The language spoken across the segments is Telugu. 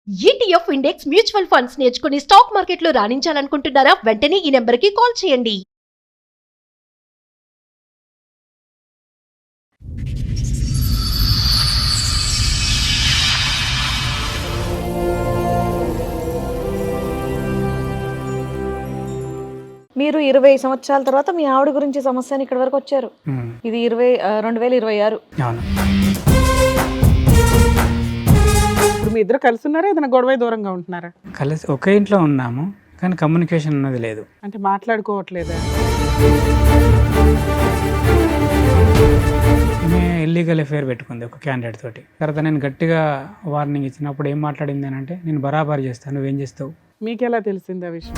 ఈటీఎఫ్ ఇండెక్స్ మ్యూచువల్ ఫండ్స్ నేర్చుకుని స్టాక్ మార్కెట్లో రాణించాలనుకుంటున్నారా? వెంటనే ఈ నెంబర్కి కాల్ చేయండి. మీరు 20 సంవత్సరాల తర్వాత మీ ఆవిడ గురించి సమస్యని ఇక్కడ వరకు వచ్చారు. ఇది 2026. అవును. ఇప్పుడు మీ ఇద్దరు కలిసి ఉన్నారా, ఏదైనా గొడవ దూరంగా ఉంటున్నారా? కలిసి ఒకే ఇంట్లో ఉన్నాము కానీ కమ్యూనికేషన్ అన్నది లేదు. అంటే మాట్లాడుకోవట్లేదా? ఈమె ఇల్లీగల్ అఫేర్ పెట్టుకుంది ఒక క్యాండిడేట్ తోటి. తర్వాత నేను గట్టిగా వార్నింగ్ ఇచ్చినప్పుడు ఏం మాట్లాడింది అని అంటే, నేను బరాబర్ చేస్తాను, నువ్వేం చేస్తావు. మీకు ఎలా తెలిసింది ఆ విషయం?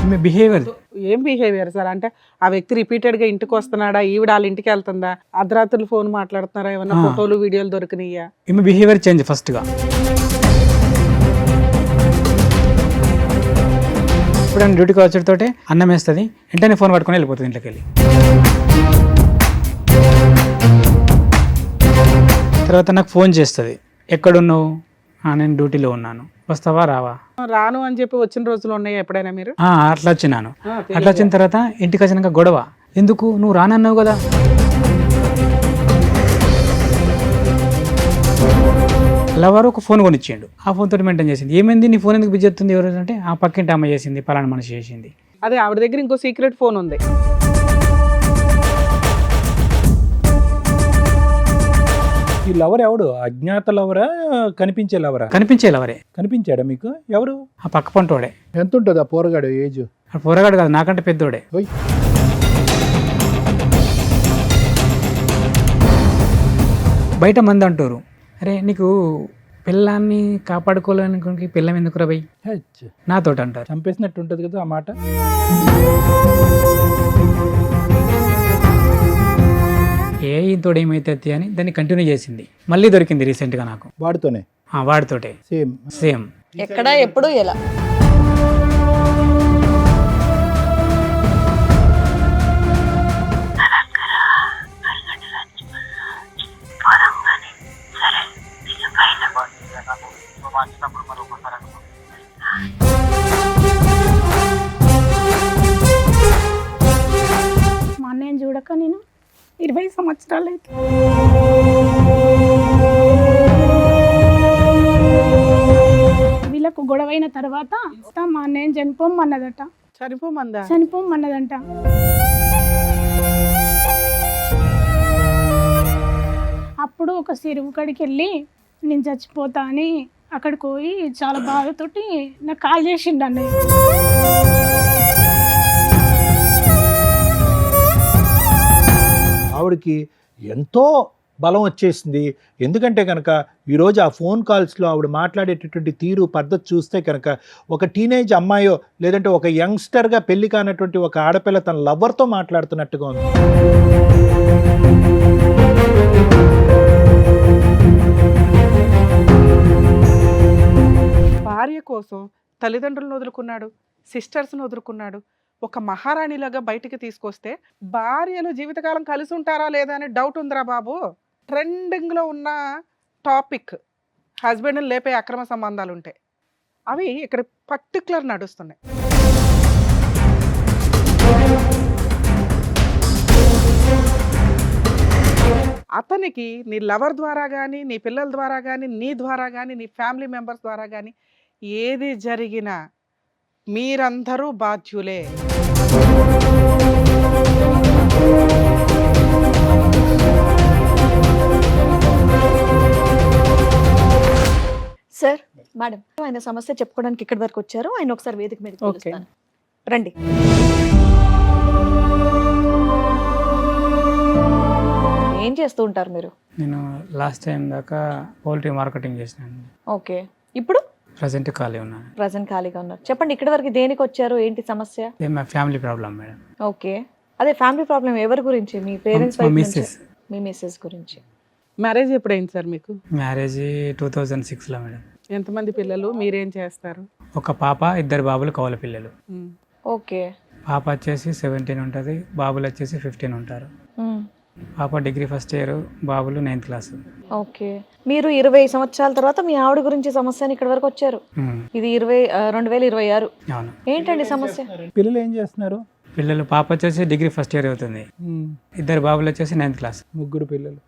ఈమె బిహేవియర్ ఏం బిహేవియర్ సార్? అంటే ఆ వ్యక్తి రిపీటెడ్ గా ఇంటికి వస్తున్నాడా, ఈవిడ వాళ్ళ ఇంటికి వెళ్తుందా, అర్ధరాత్రులు ఫోన్ మాట్లాడుతున్నారా, ఏమన్నా ఫోటోలు వీడియోలు దొరికినాయా? ఈమె బిహేవియర్ చేంజ్ ఫస్ట్గా. ఇప్పుడు నేను డ్యూటీకి వచ్చేటతోటే అన్నం వేస్తుంది, వెంటనే ఫోన్ పట్టుకొని వెళ్ళిపోతుంది ఇంట్లోకి వెళ్ళి. తర్వాత నాకు ఫోన్ చేస్తుంది, ఎక్కడున్నావు? నేను డ్యూటీలో ఉన్నాను, వస్తావా రావా? రాను అని చెప్పి వచ్చిన రోజులు ఉన్నాయా ఎప్పుడైనా మీరు? అట్లా వచ్చినాను. అట్లా వచ్చిన తర్వాత ఇంటికి వచ్చినాక గొడవ, ఎందుకు నువ్వు రానన్నావు కదా. లవర్ ఒక ఫోన్ కొనిచ్చిండు, ఆ ఫోన్ తోటి మెయింటైన్ చేసింది. ఏమైంది నీ ఫోన్ ఎందుకు బిజీ అవుతుంది ఎవరు అంటే, ఆ పక్కింటి అమ్మ చేసింది, పలానా మనిషి చేసింది. అదే ఆవిడ దగ్గర ఇంకో సీక్రెట్ ఫోన్ ఉంది. ఈ లవర్ ఎవడు? అజ్ఞాత లవరా, కనిపించే లవరా? కనిపించే లవరే. కనిపించాడా మీకు? ఎవరు? ఆ పక్క పంటోడే. ఎంత ఉంటుంది ఆ పోరగాడు ఏజ్? ఆ పోరగాడు కాదు, నాకంటే పెద్దోడే. ఓయ్, బయట మంది అంటారు, అరే నీకు పిల్లాన్ని కాపాడుకోలేనికి పిల్లం ఎందుకు రా బై, హెచ్. నాతోటి అంటారు. చంపేసినట్టు ఉంటుంది కదా ఆ మాట. ఇంతోడు ఏమైతే అని దాన్ని కంటిన్యూ చేసింది. మళ్ళీ దొరికింది రీసెంట్గా నాకు, వాడితోనే వాడితోటే సేమ్. సేమ్. ఎక్కడ, ఎప్పుడు, ఎలా? మా అన్నయ్యని చూడక నేను 20 సంవత్సరాలు అయితే. వీళ్ళకు గొడవైన తర్వాత మా అన్నయ్యని చనిపోమన్నదట. చనిపోమన్నదంట. అప్పుడు ఒక చెరువు కాడికి వెళ్ళి నేను చచ్చిపోతా అని అక్కడికి పోయి చాలా బాధతోటి నాకు కాల్ చేసిండు అన్నయ్య. ఆవిడకి ఎంతో బలం వచ్చేసింది. ఎందుకంటే కనుక ఈరోజు ఆ ఫోన్ కాల్స్లో ఆవిడ మాట్లాడేటటువంటి తీరు పద్ధతి చూస్తే కనుక ఒక టీనేజ్ అమ్మాయో లేదంటే ఒక యంగ్స్టర్గా పెళ్లి కానటువంటి ఒక ఆడపిల్ల తన లవర్తో మాట్లాడుతున్నట్టుగా ఉంది. భార్య కోసం తల్లిదండ్రులను వదులుకున్నాడు, సిస్టర్స్ని వదులుకున్నాడు. ఒక మహారాణిలాగా బయటికి తీసుకొస్తే భార్యలు జీవితకాలం కలిసి ఉంటారా లేదా అనే డౌట్ ఉందిరా బాబు. ట్రెండింగ్లో ఉన్న టాపిక్ హస్బెండ్ని లేపే అక్రమ సంబంధాలు ఉంటాయి, అవి ఇక్కడ పర్టికులర్ నడుస్తున్నాయి. అతనికి నీ లవర్ ద్వారా కానీ, నీ పిల్లల ద్వారా కానీ, నీ ద్వారా కానీ, నీ ఫ్యామిలీ మెంబర్స్ ద్వారా కానీ ఏది జరిగినా మీరందరూ బాధ్యులే. సార్, మేడం, ఆయన సమస్య చెప్పుకోవడానికి ఇక్కడి వరకు వచ్చారు. ఆయన ఒకసారి వేదిక మీద పిలుస్తాను. రండి. ఏం చేస్తూ ఉంటారు మీరు? నేను లాస్ట్ టైం దాకా పౌల్ట్రీ మార్కెటింగ్ చేసినాను. ఓకే, ఇప్పుడు ప్రజెంట్ ఖాళీ ఉన్నాను. ప్రజెంట్ ఖాళీగా ఉన్నారు. చెప్పండి, ఇక్కడి వరకు దేనికి వచ్చారు, ఏంటి సమస్య? మా ఫ్యామిలీ ప్రాబ్లం మేడం. ఓకే, అదే ఫ్యామిలీ ప్రాబ్లం ఎవరి గురించి? మీ పేరెంట్స్ వైపు నుంచి? మిస్సెస్. మీ మిస్సెస్ గురించి. మ్యారేజ్ ఎప్పుడైంది సార్ మీకు? మ్యారేజ్ 2006లో మేడం. ఎంతమంది పిల్లలు, మీరేం చేస్తారు? ఒక పాప, 2 బాబులు, కవల పిల్లలు. ఓకే. పాప వచ్చేసి 17 ఉంటుంది, బాబులు వచ్చేసి 15 ఉంటారు. పాప డిగ్రీ ఫస్ట్ ఇయర్, బాబులు 9th క్లాస్. ఓకే, మీరు 20 సంవత్సరాల తర్వాత మీ ఆవిడ గురించి సమస్య అని ఇక్కడ వరకు వచ్చారు. ఇది 2026. అవును. ఏంటండి సమస్య? పిల్లలు ఏం చేస్తున్నారు? పిల్లలు పాప వచ్చేసి డిగ్రీ ఫస్ట్ ఇయర్ అవుతుంది, 2 బాబులు వచ్చేసి 9th క్లాస్. 3 పిల్లలు.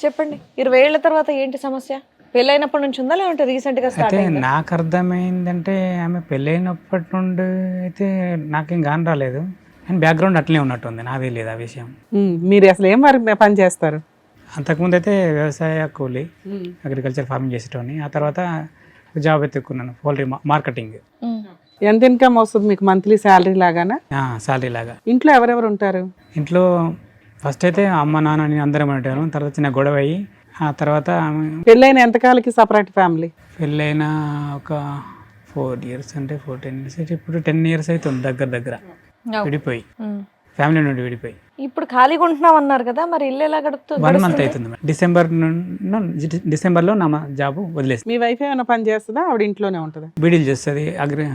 చెప్పండి, 20 ఏళ్ల తర్వాత ఏంటి సమస్య? పెళ్ళైనప్పటి నుంచి ఉందా లేదంటే రీసెంట్ గా స్టార్ట్ అయితే అయిందా? నాకు అర్థమైందంటే ఆమె పెళ్ళైనప్పటి నుండి అయితే నాకేం గాని రాలేదు, అండ్ బ్యాక్గ్రౌండ్ అట్లనే ఉన్నట్టుంది, నాకు తెలియదు ఆ విషయం. మీరు అసలు ఏం పని చేస్తారు? అంతకుముందు అయితే వ్యవసాయ కూలి, అగ్రికల్చర్ ఫార్మింగ్ చేసేటోని. ఆ తర్వాత జాబ్ ఎత్తుకున్నాను, పౌల్ట్రీ మార్కెటింగ్. ఎంత ఇన్కమ్ వస్తుంది మీకు మంత్లీ శాలరీ లాగానా? సాలరీ లాగా. ఇంట్లో ఎవరెవరు ఉంటారు? ఇంట్లో ఫస్ట్ అయితే అమ్మ నాన్న నేను అందరం ఉంటాను, తర్వాత చిన్న గొడవ అయ్యి ఆ తర్వాత పెళ్ళైన ఎంతకాలకి సపరేట్ ఫ్యామిలీ? పెళ్ళైన ఒక 4 years అంటే 10 years అయితే ఇప్పుడు 10 years అవుతుంది దగ్గర విడిపోయి, ఫ్యామిలీ నుండి విడిపోయి. ఇప్పుడు ఖాళీగా ఉంటున్నాం అన్నారు కదా, మరి ఇల్లు ఎలా 1 month అవుతుంది. డిసెంబర్లో నా జాబ్ వదిలేసి. మీ వైఫ్ ఏమైనా పని చేస్తుందా? ఆవిడ ఇంట్లోనే ఉంటుందా? బీడీలు చేస్తుంది,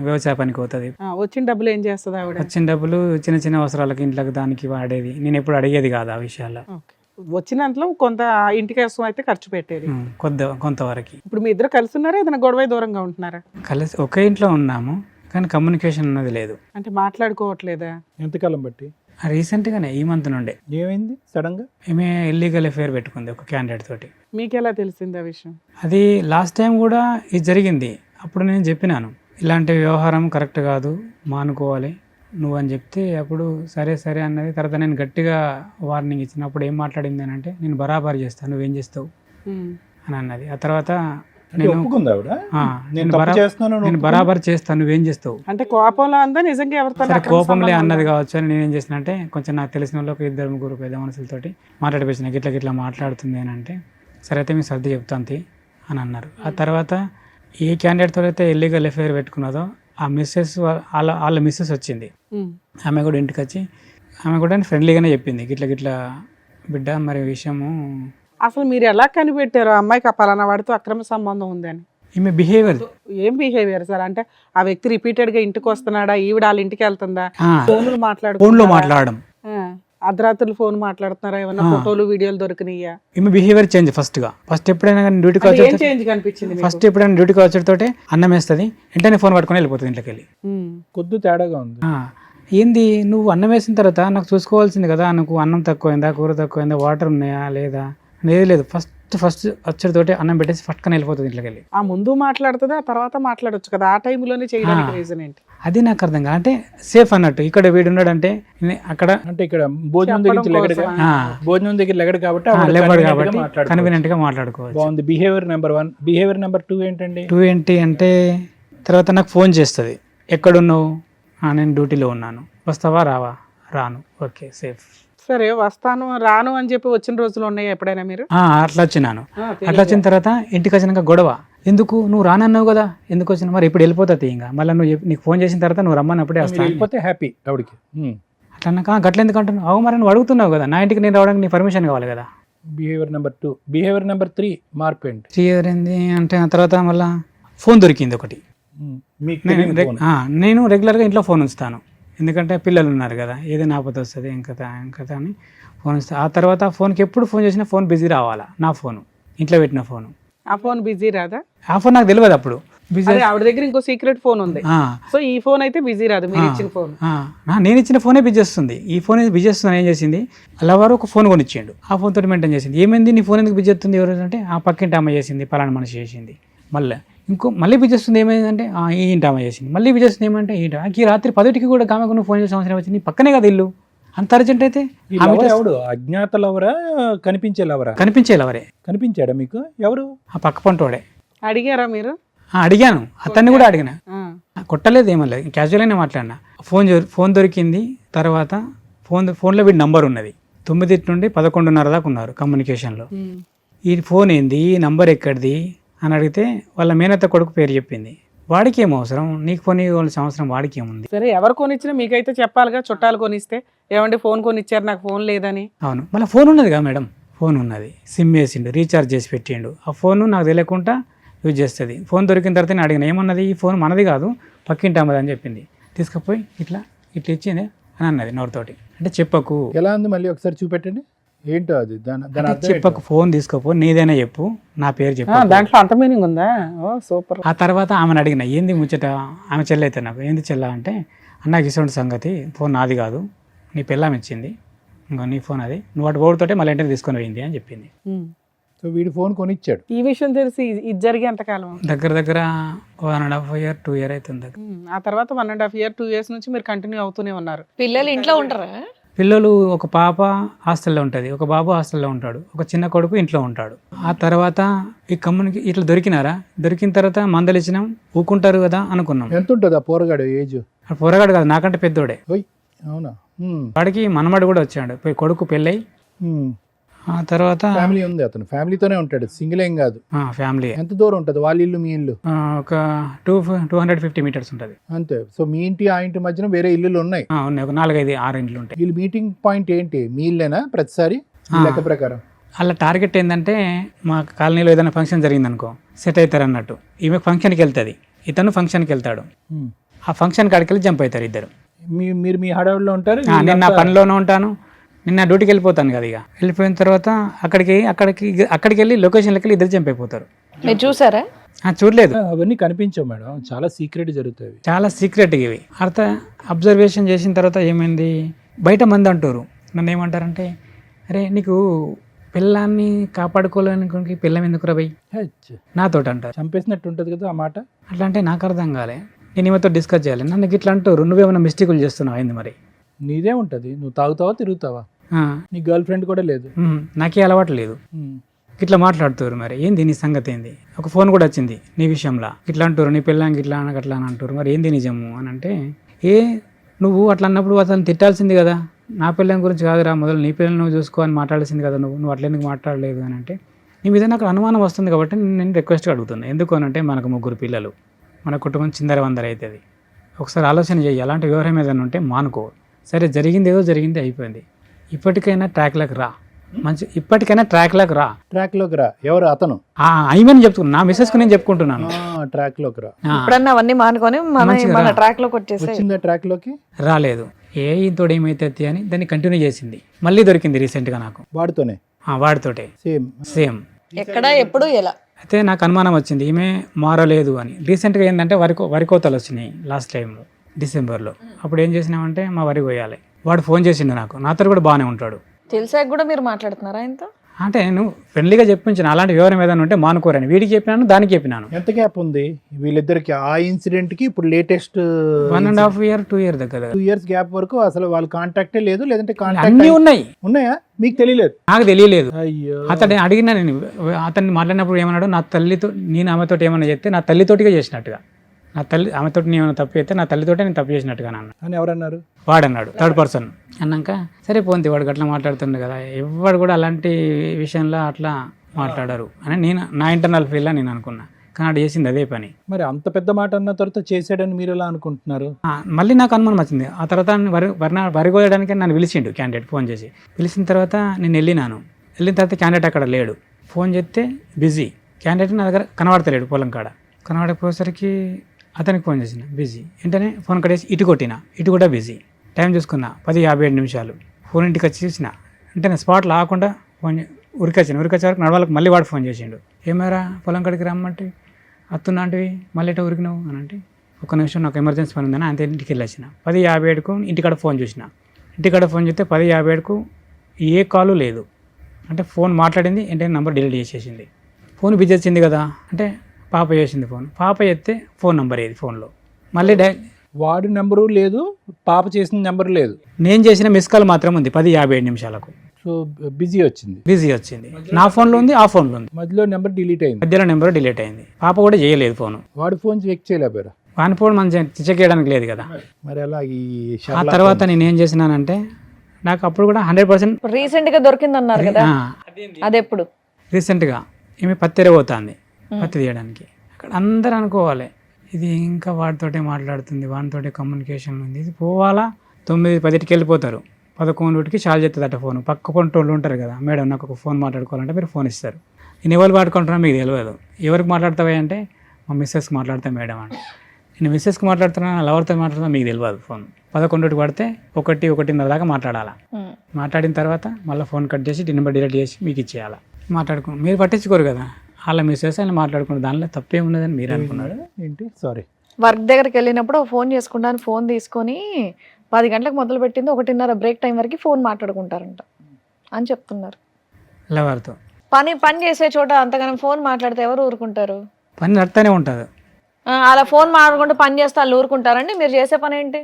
వ్యవసాయ పనికి పోతుంది. వచ్చిన డబ్బులు ఏం చేస్తుంది ఆవిడ? వచ్చిన డబ్బులు చిన్న చిన్న అవసరాలకి ఇంట్లోకి దానికి వాడేది, నేను ఎప్పుడు అడిగేది కాదు ఆ విషయాల్లో. వచ్చినంతలో కొంత ఇంటి కోసం అయితే ఖర్చు పెట్టేది, కొంతవరకు. ఇప్పుడు మీ ఇద్దరు కలిసి ఉన్నారా, ఏదైనా గొడవ దూరంగా ఉంటున్నారా? కలిసి ఒకే ఇంట్లో ఉన్నాము, కానీ కమ్యూనికేషన్ అన్నది లేదు. అంటే మాట్లాడుకోవట్లేదా? ఎంతకాలం బట్టి? రీసెంట్గానే ఈ మంత్ నుండే. ఏమైంది సడన్ గా? ఏమే ఇల్లీగల్ అఫేర్ పెట్టుకుంది ఒక క్యాండిడేట్ తోటి. మీకు ఎలా తెలిసింది ఆ విషయం? అది లాస్ట్ టైం కూడా ఇది జరిగింది, అప్పుడు నేను చెప్పినాను ఇలాంటి వ్యవహారం కరెక్ట్ కాదు, మానుకోవాలి నువ్వు అని చెప్తే అప్పుడు సరే సరే అన్నది. తర్వాత నేను గట్టిగా వార్నింగ్ ఇచ్చినప్పుడు ఏం మాట్లాడింది అని అంటే, నేను బరాబర్ చేస్తాను, నువ్వేం చేస్తావు అని అన్నది. ఆ తర్వాత నేను బరాబర్ చేస్తాను, నువ్వేం చేస్తావు అంటే కోపంలో అందా నిజంగా ఎవరితో? సరే కోపంలే అన్నది కావచ్చు అని నేనేం చేసిన అంటే, కొంచెం నాకు తెలిసిన వాళ్ళు 2-3 పెద్ద మనుషులతోటి మాట్లాడిపించిన, గిట్లా మాట్లాడుతుంది అని అంటే, సరే అయితే మీ సర్ది చెప్తాంతి అని అన్నారు. ఆ తర్వాత ఏ క్యాండిడేట్తో అయితే ఇల్లీగల్ అఫేర్ పెట్టుకున్నదో ఆ మిస్సెస్ వాళ్ళ మిస్సెస్ వచ్చింది. ఆమె కూడా ఇంటికి వచ్చి ఆమె కూడా ఫ్రెండ్లీగానే చెప్పింది, గిట్లా బిడ్డ మరి విషయము. అసలు మీరు ఎలా కనిపెట్టారు ఆ అమ్మాయికి ఆ పలానా వాడితో అక్రమ సంబంధం ఉందని? ఈమె బిహేవియర్. ఏం బిహేవియర్ సార్? అంటే ఆ వ్యక్తి రిపీటెడ్ గా ఇంటికి వస్తున్నాడా, ఈవిడ వాళ్ళ ఇంటికి వెళ్తుందా, ఫోన్లో మాట్లాడడం, అర్ధరాత్రులు ఫోన్ మాట్లాడుతున్నారా, ఏమన్నా ఫోటోలు వీడియోలు దొరికినాయా? ఈమె బిహేవియర్ చేంజ్ ఫస్ట్ ఎప్పుడైనా కానీ డ్యూటీకి వచ్చి చేంజ్ కనిపించింది. ఫస్ట్ ఎప్పుడైనా డ్యూటీకి వచ్చేటోటే అన్నం వేస్తుంది, వెంటనే ఫోన్ పట్టుకొని వెళ్ళిపోతుంది ఇంట్లోకి వెళ్ళి. కొద్ది తేడాగా ఉంది. ఏంది నువ్వు అన్నం వేసిన తర్వాత నాకు చూసుకోవాల్సింది కదా, నాకు అన్నం తక్కువైందా, కూర తక్కువైందా, వాటర్ ఉన్నాయా లేదా అనేది లేదు. ఫస్ట్ వచ్చేతోటి అన్నం పెట్టేసి పట్టుకొని వెళ్ళిపోతుంది ఇంట్లోకి వెళ్ళి. ఆ ముందు మాట్లాడుతుందా, ఆ తర్వాత మాట్లాడొచ్చు కదా, ఆ టైంలోనే చేయడానికి రీజన్ ఏంటి? అది నాకు అర్థం కాదు. అంటే సేఫ్ అన్నట్టు ఇక్కడ వీడు ఉన్నాడంటే అక్కడ, అంటే ఇక్కడ భోజనం దగ్గర లెగడు కాబట్టి కన్వీనియంట్ గా మాట్లాడుకోవచ్చు. బాగుంది. Behaviour number 1. బిహేవియర్ నెంబర్ 2 ఏంటండి? 2 ఏంటి అంటే, తర్వాత నాకు ఫోన్ చేస్తుంది, ఎక్కడున్నావు, నేను డ్యూటీలో ఉన్నాను, వస్తావా రావా, రాను, ఓకే సేఫ్. సరే వస్తాను రాను అని చెప్పి వచ్చిన రోజులు ఉన్నాయా ఎప్పుడైనా మీరు? అట్లా వచ్చినాను. అట్లా వచ్చిన తర్వాత ఇంటికి వచ్చినాక గొడవ, ఎందుకు నువ్వు రానన్నావు కదా, ఎందుకు వచ్చినా, మరి ఇప్పుడు వెళ్ళిపోతుంది ఇంకా, మళ్ళీ నీకు ఫోన్ చేసిన తర్వాత నువ్వు రమ్మన్నప్పుడే వస్తాను, వెళ్ళిపోతే హ్యాపీ ఆవిడకి. అట్లా అన్నాక గట్ల ఎందుకు అంటున్నావు, అవు మరి నువ్వు అడుగుతున్నావు కదా, నా ఇంటికి నేను రావడానికి నీ పర్మిషన్ కావాలి కదా. Behaviour number 2. బిహేవియర్ నెంబర్ 3 మార్పు ఏంటి? 3 ఏంది అంటే, ఆ తర్వాత మళ్ళీ ఫోన్ దొరికింది ఒకటి. నేను రెగ్యులర్గా ఇంట్లో ఫోన్ ఉంచుతాను, ఎందుకంటే పిల్లలు ఉన్నారు కదా, ఏదైనా ఆపద వస్తుంది ఇంకా అని ఫోన్ ఇస్తాను. ఆ తర్వాత ఫోన్కి ఎప్పుడు ఫోన్ చేసినా ఫోన్ బిజీ రావాలా, నా ఫోను ఇంట్లో పెట్టిన ఫోను. ఆ ఫోన్ బిజీ రాదా? ఆ ఫోన్ నాకు తెలియదు అప్పుడు. బిజీ ఆవిడ దగ్గర ఇంకో సీక్రెట్ ఫోన్ ఉంది, సో ఈ ఫోన్ అయితే బిజీ రాదు, మీరు ఇచ్చిన ఫోన్. నేను ఇచ్చిన ఫోనే బిజీ వస్తుంది. ఈ ఫోన్ బిజీ వస్తుంది ఏం చేసింది, లవర్ ఒక ఫోన్ కొనిచ్చిండు, ఆ ఫోన్ తోటి మెయింటైన్ చేసింది. ఏమైంది నీ ఫోన్ ఎందుకు బిజీ వస్తుంది, ఎవరు అంటే ఆ పక్కింటి అమ్మ చేసింది, పలానా మనిషి చేసింది. మళ్ళీ బిజీ వస్తుంది, ఏమైందంటే ఈ ఇంటి అమ్మ చేసింది. మళ్ళీ బిజీ వస్తుంది, ఏమంటే ఈ రాత్రి 10కి కూడా కామెకు నువ్వు ఫోన్ చేసే అవసరం వచ్చింది, పక్కనే కదా ఇల్లు, అంత అర్జెంట్ అయితే. ఎవడు అజ్ఞాత లవరా, కనిపించే లవరా? కనిపించే లవరే. కనిపించాడా మీకు? ఎవరు? ఆ పక్క పంటోడే. అడిగారా మీరు? అడిగాను, అతన్ని కూడా అడిగినా, కొట్టలేదు, ఏమలేదు, క్యాజువల్గానే మాట్లాడినా. ఫోన్ దొరికింది. తర్వాత ఫోన్లో వీడి నంబర్ ఉన్నది, 9 నుండి 11:30 దాకా ఉన్నారు కమ్యూనికేషన్లో. ఈ ఫోన్ ఏంది, ఈ నంబర్ ఎక్కడిది అని అడిగితే వాళ్ళ మేనత్త కొడుకు పేరు చెప్పింది. వాడికి ఏం అవసరం, నీకు ఫోన్ ఇవ్వాల్సిన అవసరం వాడికి ఏముంది? సరే ఎవరు కొనిచ్చినా మీకైతే చెప్పాలిగా, చుట్టాలు కొనిస్తే ఏమంటే ఫోన్ కొనిచ్చారు నాకు ఫోన్ లేదని. అవును, మళ్ళీ ఫోన్ ఉన్నది కదా మేడం, ఫోన్ ఉన్నది, సిమ్ వేసిండు, రీఛార్జ్ చేసి పెట్టిండు, ఆ ఫోన్ నాకు తెలియకుండా యూజ్ చేస్తుంది. ఫోన్ దొరికిన తర్వాత నేను అడిగిన, ఏమన్నది, ఈ ఫోన్ మనది కాదు పక్కింటి అమ్మది అని చెప్పింది. తీసుకుపోయి ఇట్లా ఇచ్చింది అని అన్నది నోరుతోటి. అంటే చెప్పకు. ఎలా ఉంది మళ్ళీ ఒకసారి చూపెట్టండి. ఏంటో అది దాని అర్థం చెప్పకు, ఫోన్ తీసుకోపో, నీదైనా చెప్పు, నా పేరు చెప్పు. దాంట్లో అంత మీనింగ్ ఉందా? ఓ సూపర్. ఆ తర్వాత ఆమెను అడిగిన, ఏంది ముచ్చట, ఆమె చెల్లి అయితే నాకు, ఏంది చెల్ల అంటే, అన్నకి ఇటువంటి సంగతి, ఫోన్ నాది కాదు, నీ పిల్లం ఇచ్చింది, ఇంకా నీ ఫోన్ అది, నువ్వు అటు ఓడితోటే మళ్ళీ ఇంటికి తీసుకొని పోయింది అని చెప్పింది. సో వీడు ఫోన్ కొనిచ్చాడు. ఈ విషయం తెలిసి ఇది జరిగే ఎంతకాలం? దగ్గర 1.5 year 2 year అవుతుంది. ఆ తర్వాత 1.5 year 2 years నుంచి మీరు కంటిన్యూ అవుతూనే ఉన్నారు. పిల్లలు ఇంట్లో ఉంటారా? పిల్లలు, ఒక పాప హాస్టల్లో ఉంటుంది, ఒక బాబు హాస్టల్లో ఉంటాడు, ఒక చిన్న కొడుకు ఇంట్లో ఉంటాడు. ఆ తర్వాత ఈ ఇట్లా దొరికిన తర్వాత మందలు ఇచ్చినాం, ఊకుంటారు కదా అనుకున్నాం. ఎంత ఉంటుంది ఆ పోరగాడు ఏజ్? ఆ పోరగాడు కాదు, నాకంటే పెద్దోడే. అవునా? వాడికి మనమడు కూడా వచ్చాడు, కొడుకు పెళ్ళై. ఆ తర్వాత ఫ్యామిలీ ఉంది, అతను ఫ్యామిలీతోనే ఉంటాడు, సింగిల్ ఏం కాదు, ఫ్యామిలీ. ఎంత దూరం ఉంటుంది వాళ్ళ ఇల్లు మీ ఇల్లు? ఒక 250 meters ఉంటుంది అంతే. సో మీ ఇంటి ఆ ఇంటి మధ్యన వేరే ఇల్లులు ఉన్నాయి? ఉన్నాయి, ఒక 4-5-6 ఇండ్లు ఉంటాయి. వీళ్ళు మీటింగ్ పాయింట్ ఏంటి? మీ ఇల్లేనా ప్రతిసారి ఈ లెక్క ప్రకారం? అలా టార్గెట్ ఏంటంటే, మా కాలనీలో ఏదైనా ఫంక్షన్ జరిగింది అనుకో, సెట్ అవుతారు అన్నట్టు. ఈమె ఫంక్షన్కి వెళ్తుంది, ఇతను ఫంక్షన్కి వెళ్తాడు. ఆ ఫంక్షన్ కాడికి వెళ్ళి జంప్ అవుతారు ఇద్దరు. మీరు మీ హడావుడిలో ఉంటారు, నేను నా పనిలోనే ఉంటాను, నిన్న డ్యూటీకి వెళ్ళిపోతాను కదా. ఇక వెళ్ళిపోయిన తర్వాత అక్కడికి వెళ్ళి లొకేషన్లకి వెళ్ళి ఇద్దరు జంప్ అయిపోతారు. మీరు చూసారా? చూడలేదు, అవన్నీ కనిపించవు మేడం, చాలా సీక్రెట్ జరుగుతాయి, చాలా సీక్రెట్ ఇవి. అబ్జర్వేషన్ చేసిన తర్వాత ఏమైంది, బయట మంది అంటారు, నన్ను ఏమంటారంటే, అరే నీకు పిల్లాన్ని కాపాడుకోలేని పిల్లం ఎందుకు రబై నాతోటి అంటారు. చంపేసినట్టు ఉంటుంది కదా ఆ మాట. అట్లా అంటే నాకు అర్థం కాలే, నేను ఈమెతో డిస్కస్ చేయాలి. నన్ను ఇట్లా అంటారు, నువ్వేమైనా మిస్టేకులు చేస్తున్నావు అయింది మరి. నీదే ఉంటుంది, నువ్వు తాగుతావా తిరుగుతావా, నీ గర్ల్ ఫ్రెండ్ కూడా లేదు, నాకే అలవాటు లేదు, ఇట్లా మాట్లాడుతారు. మరి ఏంది నీ సంగతి ఏంది? ఒక ఫోన్ కూడా వచ్చింది నీ విషయంలో, ఇట్లా అంటారు, నీ పిల్లానికి ఇట్లా అట్లా అని అంటారు, మరి ఏంది నిజము అని అంటే, నువ్వు అట్లా అన్నప్పుడు అతను తిట్టాల్సింది కదా, నా పిల్లని గురించి కాదురా, మొదలు నీ పిల్లలు నువ్వు చూసుకో అని మాట్లాడాల్సింది కదా, నువ్వు అట్లా ఎందుకు మాట్లాడలేదు అని అంటే, నీ మీద నాకు అనుమానం వస్తుంది కాబట్టి నేను రిక్వెస్ట్గా అడుగుతున్నాను. ఎందుకు అని అంటే, మనకు 3 పిల్లలు, మన కుటుంబం చిందరవందర అవుతుంది. ఒకసారి ఆలోచన చేయి, అలాంటి వ్యవహారం ఏదైనా ఉంటే మానుకో. సరే, జరిగింది ఏదో జరిగింది, అయిపోయింది. ఇప్పటికైనా ట్రాక్లోకి రా, ఇప్పటికైనా ట్రాక్లోకి రా. ట్రాక్లోకి రా ఎవరు? అతను ఐమని చెప్తున్నా, నా మిస్సెస్కి నేను చెప్పుకుంటున్నాను. ట్రాక్లోకి రా, ఇప్పుడన్నా అవన్నీ మానుకొని మన ట్రాక్ లోకి వచ్చేసి. వచ్చిందా ట్రాక్లోకి? రాలేదు. ఇంతోడు ఏమైతే అని దాన్ని కంటిన్యూ చేసింది. మళ్ళీ దొరికింది రీసెంట్గా నాకు, వాడితోనే. వాడితోటే సేమ్. ఎక్కడ, ఎప్పుడు, ఎలా? అయితే నాకు అనుమానం వచ్చింది, ఈమె మారలేదు అని. రీసెంట్గా ఏంటంటే వరి కోతలు వచ్చినాయి లాస్ట్ టైం డిసెంబర్లో. అప్పుడు ఏం చేసినామంటే, మా వరి కోయాలి, వాడు ఫోన్ చేసిండు నాకు, నాతో కూడా బాగానే ఉంటాడు. తెలిసాక కూడా మీరు మాట్లాడుతున్నారా ఆయనతో? అంటే నువ్వు ఫ్రెండ్లీగా చెప్పించిన, అలాంటి వివరం ఏదైనా ఉంటే మానుకోరని వీడికి చెప్పినాను, దానికి చెప్పినాను. ఎంత గ్యాప్ ఉంది వీళ్ళిద్దరికి ఆ ఇన్సిడెంట్ కి ఇప్పుడు లేటెస్ట్? 1.5 year 2 year దగ్గర 2 years గ్యాప్ వరకు అసలు వాళ్ళ కాంటాక్టే లేదు, లేదంటే అన్నీ ఉన్నాయా మీకు తెలియలేదు? నాకు తెలియలేదు. అయ్యో, అతను అడిగినా, నేను అతన్ని మాట్లాడినప్పుడు ఏమన్నాడు, నా తల్లితో నేను ఆమెతో ఏమన్నా చెప్తే నా తల్లితోటిగా చేసినట్టుగా, నా తల్లి ఆమెతో నేను ఏమైనా తప్పు చేస్తే నా తల్లితోటే నేను తప్పు చేసినట్టుగా అన్న అని ఎవరన్నారు? వాడన్నాడు, థర్డ్ పర్సన్ అన్నాక, సరే పోంది వాడు అట్లా మాట్లాడుతుండే కదా, ఎవరు కూడా అలాంటి విషయంలో అట్లా మాట్లాడారు అని నా ఇంటర్నల్ ఫీల్డ్లో నేను అనుకున్నా. కానీ అది చేసింది అదే పని. మరి అంత పెద్ద మాట అన్న తర్వాత చేసాడని మీరు ఎలా అనుకుంటున్నారు? మళ్ళీ నాకు అనుమానం వచ్చింది. ఆ తర్వాత వరి కోయడానికి నన్ను పిలిచిండు క్యాండిడేట్, ఫోన్ చేసి. పిలిచిన తర్వాత నేను వెళ్ళిన తర్వాత క్యాండిడేట్ అక్కడ లేడు. ఫోన్ చేస్తే బిజీ, క్యాండిడేట్ నా దగ్గర కనబడతలేడు. పొలం కాడ కనబడకపోయేసరికి అతనికి ఫోన్ చేసిన, బిజీ. వెంటనే ఫోన్ కట్టేసి ఇటు కొట్టిన, ఇటు కూడా బిజీ. టైం చూసుకున్నా 10:57. ఫోన్ ఇంటికి వచ్చి చూసిన, వెంటనే స్పాట్లో ఆకుండా ఫోన్ ఉరికొచ్చిన వరకు నడవాళ్ళకి మళ్ళీ వాడు ఫోన్ చేసిండు. ఏమారా పొలం కాడికి రమ్మంటే అత్తున్నా అంటివి, మళ్ళీ ఎటో ఉరికినావు అని అంటే, ఒక నిమిషం నాకు ఎమర్జెన్సీ పని ఉందని అంతే ఇంటికి వెళ్ళొచ్చిన. 10:57కు ఇంటికాడ ఫోన్ చూసిన. ఇంటికాడ ఫోన్ చేస్తే 10:57కు ఏ కాలు లేదు. అంటే ఫోన్ మాట్లాడింది, ఏంటంటే నెంబర్ డిలీట్ చేసేసింది. ఫోన్ బిజీ వచ్చింది కదా అంటే, పాప చేసింది ఫోన్. పాప చేస్తే ఫోన్ నెంబర్ ఏది ఫోన్లో, మళ్ళీ వాడి నెంబరు లేదు, పాప చేసిన నెంబర్ లేదు, నేను చేసిన మిస్ కాల్ మాత్రం ఉంది 10:57. సో బిజీ వచ్చింది. నా ఫోన్లో ఉంది, ఆ ఫోన్లో ఉంది. మధ్యలో నెంబర్ డిలీట్ అయింది. మధ్యలో నెంబర్ డిలీట్ అయింది. పాప కూడా చేయలేదు ఫోన్. వాడి ఫోన్ చెక్ చేయలేపారు. వాని ఫోన్ మనం చెక్ చేయడానికి లేదు కదా. మరి అలా ఆ తర్వాత నేను ఏం చేసినానంటే, నాకు అప్పుడు కూడా 100% రీసెంట్ గా దొరికింది అన్నారు కదా, అది ఎప్పుడు? రీసెంట్గా ఈమె పత్తి పోతుంది, పత్తి తీయడానికి. అక్కడ అందరూ అనుకోవాలి, ఇది ఇంకా వాడితోటే మాట్లాడుతుంది, వాడితోటే కమ్యూనికేషన్ ఉంది, ఇది పోవాలా. 9-10కి వెళ్ళిపోతారు, 11కి చాలు చేస్తుంది అట్ట ఫోన్. పక్క పంటోళ్ళు ఉంటారు కదా, మేడం నాకు ఒక ఫోన్ మాట్లాడుకోవాలంటే మీరు ఫోన్ ఇస్తారు. నేను ఎవరు మాట్లాడుకుంటున్నా మీకు తెలియదు. ఎవరికి మాట్లాడతావా అంటే, మా మిస్సెస్కి మాట్లాడతా మేడం అంటే. నేను మిస్సెస్కి మాట్లాడుతున్నా లవర్తో మాట్లాడుతున్నా మీకు తెలియదు. ఫోన్ 11 పడితే 1:30 దాకా మాట్లాడాలా. మాట్లాడిన తర్వాత మళ్ళీ ఫోన్ కట్ చేసి నెంబర్ డిలీట్ చేసి మీకు ఇచ్చేయాలా. మాట్లాడుకుని మీరు పట్టించుకోరు కదా, వాళ్ళ మిస్సెస్ అని మాట్లాడుకున్నారు, దానిలో తప్పేమున్నదని మీరు అనుకున్నారు. ఏంటి సారీ, వర్క్ దగ్గరికి వెళ్ళినప్పుడు ఫోన్ చేసుకుంటాను, ఫోన్ తీసుకొని 10 గంటలకు మొదలు పెట్టింది 1:30 బ్రేక్ టైం వరకు ఫోన్ మాట్లాడుకుంటారంట అని చెప్తున్నారు. లవర్తో పని చేసే చోట అంతగానం ఫోన్ మాట్లాడితే ఎవరు ఊరుకుంటారు? పని నడుతూనే ఉంటుంది. అలా ఫోన్ మాట్లాడుకుంటూ పని చేస్తే వాళ్ళు ఊరుకుంటారండి? మీరు చేసే పని ఏంటి?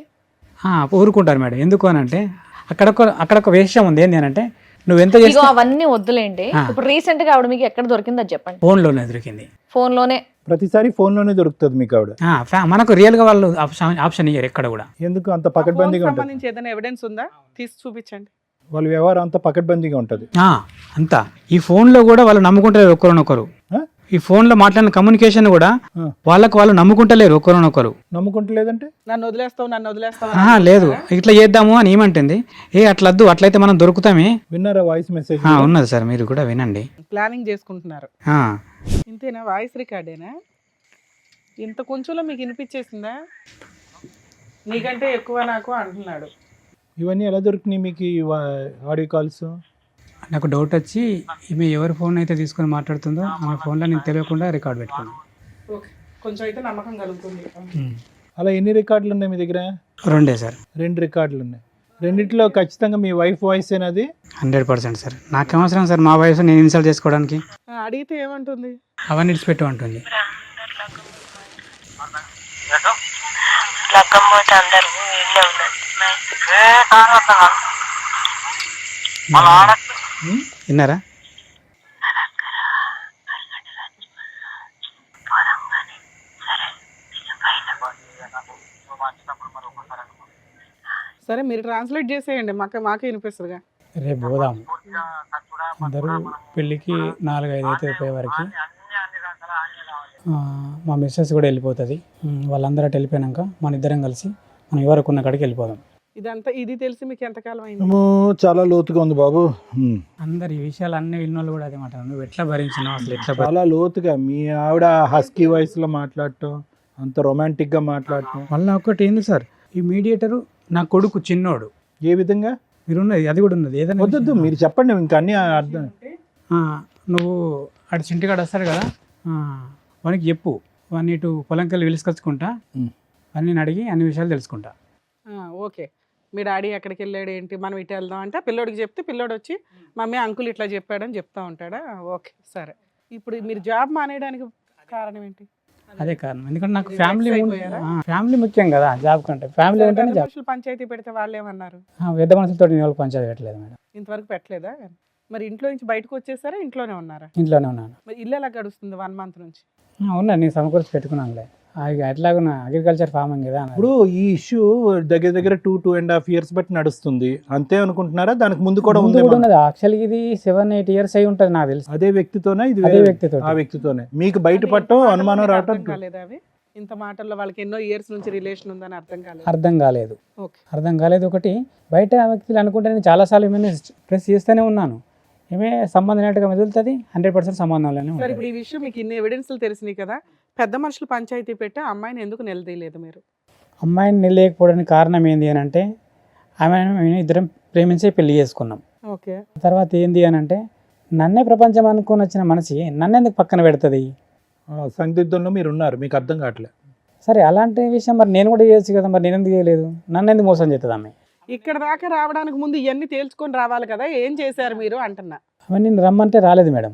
ఊరుకుంటారు మేడం. ఎందుకు అని అంటే అక్కడ ఒక విషయం ఉంది. ఏంటి అని అంటే నువ్వు ఎంత ఇగో అవన్నీ వద్దులేండి. ఇప్పుడు రీసెంట్ గా ఆవిడ మీకు ఎక్కడ దొరికింది అది చెప్పండి. ఫోన్లోనే దొరికింది. ఫోన్ లోనే ప్రతిసారి ఫోన్ లోనే దొరుకుతుంది మీకు ఆవిడ? మనకు రియల్ గా వాళ్ళు ఆప్షన్ ఇయ్యరు ఎక్కడ కూడా. ఎందుకు అంత పకడ్బందీగా ఉంటుంది? సంబంధించి ఏదైనా ఎవిడెన్స్ ఉందా తీసి చూపించండి. వాళ్ళ వ్యవహారం అంతా పకడ్బందీగా ఉంటుంది అంతా. ఈ ఫోన్లో కూడా వాళ్ళు నమ్ముకుంటలేరు ఒకరినొకరు. ఈ ఫోన్లో మాట్లాడిన కమ్యూనికేషన్ కూడా వాళ్ళు నమ్ముకుంటలేరు ఒకరినొకరు. నమ్ముకుంటలేదంటే నన్ను వదిలేస్తావు లేదు ఇట్లా చేద్దాము అని ఏమంటుంది. అట్లద్దు, అట్లయితే మనం దొరుకుతామే. విన్నారా వాయిస్ మెసేజ్? ఉన్నది సార్, మీరు కూడా వినండి. ప్లానింగ్ చేసుకుంటున్నారు. ఇంతేనా? వాయిస్ రికార్డేనా? ఇంత కొంచెంలో మీకు వినిపించేసిందా? నీకంటే ఎక్కువ నాకు అంటున్నాడు. ఇవన్నీ ఎలా దొరికినాయి మీకు ఈ ఆడియో కాల్స్? నాకు డౌట్ వచ్చి ఈమె ఎవరి ఫోన్ అయితే తీసుకొని మాట్లాడుతుందో ఆమె ఫోన్లో నేను తెలియకుండా రికార్డ్ పెట్టుకున్నాను. ఓకే, కొంచెం అయితే నమ్మకం కలుగుతుంది. అలా ఎన్ని రికార్డులు ఉన్నాయి మీ దగ్గర? 2 సార్. 2 రికార్డులు ఉన్నాయి. రెండిట్లో ఖచ్చితంగా మీ వైఫ్ వాయిస్ ఏనది? 100% సార్. నాకేం అవసరం సార్ మా వాయిస్ నేను ఇన్స్టాల్ చేసుకోవడానికి? అడిగితే ఏమంటుంది? అవన్నీ ఇడిచిపెట్టు అంటుంది. విన్నారా? సరే మీరు ట్రాన్స్లేట్ చేసేయండి, మాకే వినిపిస్తుందిగా. రేపు పోదాము అందరూ పెళ్ళికి 4-5 అయితే అయిపోయే వరకు. మా మిస్సెస్ కూడా వెళ్ళిపోతుంది. వాళ్ళందరూ అటు వెళ్ళిపోయాక మన ఇద్దరం కలిసి మనం ఎవరికి ఉన్న కాడికి వెళ్ళిపోదాం. ఇదంతా ఇది తెలిసి మీకు ఎంతకాలం అయింది? చాలా లోతుగా ఉంది బాబు. అందరు ఈ విషయాలు అన్ని విన్నోళ్ళు కూడా అదే మాట. నువ్వు ఎట్లా భరించినావు అసలు? ఎట్లా చాలా లోతుగా మీ ఆవిడ హస్కీ వాయిస్ లో మాట్లాడటం, అంత రొమాంటిక్ గా మాట్లాడటం. మళ్ళీ ఒకటి ఏంది సార్, ఈ మీడియేటరు నా కొడుకు చిన్నోడు. ఏ విధంగా? మీరు ఉన్నది అది కూడా ఉన్నది. ఏదైనా వద్దు మీరు చెప్పండి, ఇంకా అన్ని అర్థం. నువ్వు అటు చింటికాడు వస్తాడు కదా, వానికి చెప్పు, వాడిని ఇటు పొలంకెళ్ళి పిలుచుకొచ్చుకుంటా, అన్ని అడిగి అన్ని విషయాలు తెలుసుకుంటా. ఓకే, మీ డాడీ ఎక్కడికి వెళ్ళాడు ఏంటి, మనం ఇటు వెళ్దాం అంటే పిల్లోడికి చెప్తే పిల్లోడు వచ్చి మమ్మీ అంకుల్ ఇట్లా చెప్పాడని చెప్తా ఉంటాడా? ఓకే సరే. ఇప్పుడు మీరు జాబ్ మానేయడానికి కారణం ఏంటి? అదే కారణం. ఎందుకంటే నాకు ఫ్యామిలీ ముఖ్యం కదా జాబ్ కంటే. ఫ్యామిలీ ఉంటేనే జాబ్. పంచాయతీ పెడితే వాళ్ళు ఏమన్నారు? పెద్ద మనుషులతో నేను వాళ్ళకి పంచాయతీ పెట్టలేదు మేడం. ఇంతవరకు పెట్టలేదా? మరి ఇంట్లో నుంచి బయటకు వచ్చేసారా? ఇంట్లోనే ఉన్నారా? ఇంట్లోనే ఉన్నాను. మరి ఇల్లు ఎలా గడుస్తుంది 1 month నుంచి? ఉన్నా, నేను సమకూర్చి పెట్టుకున్నానులే. ఎట్లాగున్నా అగ్రికల్చర్ ఫార్మింగ్ కదా. ఇప్పుడు ఈ ఇష్యూ దగ్గర 2.5 years బట్టి నడుస్తుంది అంతే అనుకుంటున్నారా? దానికి ముందు కూడా ఉంది? యాక్చువల్గా ఇది 7-8 years అయి ఉంటుంది నాకు తెలుసు. అదే వ్యక్తితోనే ఇది? అదే వ్యక్తితో. ఆ వ్యక్తితోనే మీకు బయటపడటం, అనుమానం రావటం కాలేదా? అవి ఇంత మాటల్లో వాళ్ళకి ఎన్నో ఇయర్స్ నుంచి రిలేషన్ ఉందని అర్థం కాలేదు. ఒకటి బయట వ్యక్తులు అనుకుంటే నేను చాలాసార్లు ఏమైనా ప్రెస్ చేస్తూనే ఉన్నాను. ఏమే సంబంధం లేనట్టుగా మెదులుతుంది. 100% సంబంధంలోనే. సరే, ఇప్పుడు ఈ విషయం మీకు ఇన్ని ఎవిడెన్స్లు తెలిసినాయి కదా, పెద్ద మనుషులు పంచాయతీ పెట్టి అమ్మాయిని ఎందుకు నిలదీయలేదు మీరు? అమ్మాయిని నిలదీయకపోవడానికి కారణం ఏంది అని అంటే, ఆమె ఇద్దరం ప్రేమించే పెళ్లి చేసుకున్నాం. ఓకే. తర్వాత ఏంది అని అంటే, నన్నే ప్రపంచం అనుకుని వచ్చిన మనిషి నన్నెందుకు పక్కన పెడుతుంది? సందిగ్ధంలో మీరు ఉన్నారు, మీకు అర్థం కావట్లేదు. సరే అలాంటి విషయం మరి నేను కూడా చేయొచ్చు కదా, మరి నేను ఎందుకు చేయలేదు? నన్ను ఎందుకు మోసం చేస్తుంది ఆమె? ఇక్కడ దాకా రావడానికి ముందు ఇవన్నీ తేల్చుకొని రావాలి కదా, ఏం చేశారు మీరు అంటున్నా. అవన్నీ నేను రమ్మంటే రాలేదు మేడం.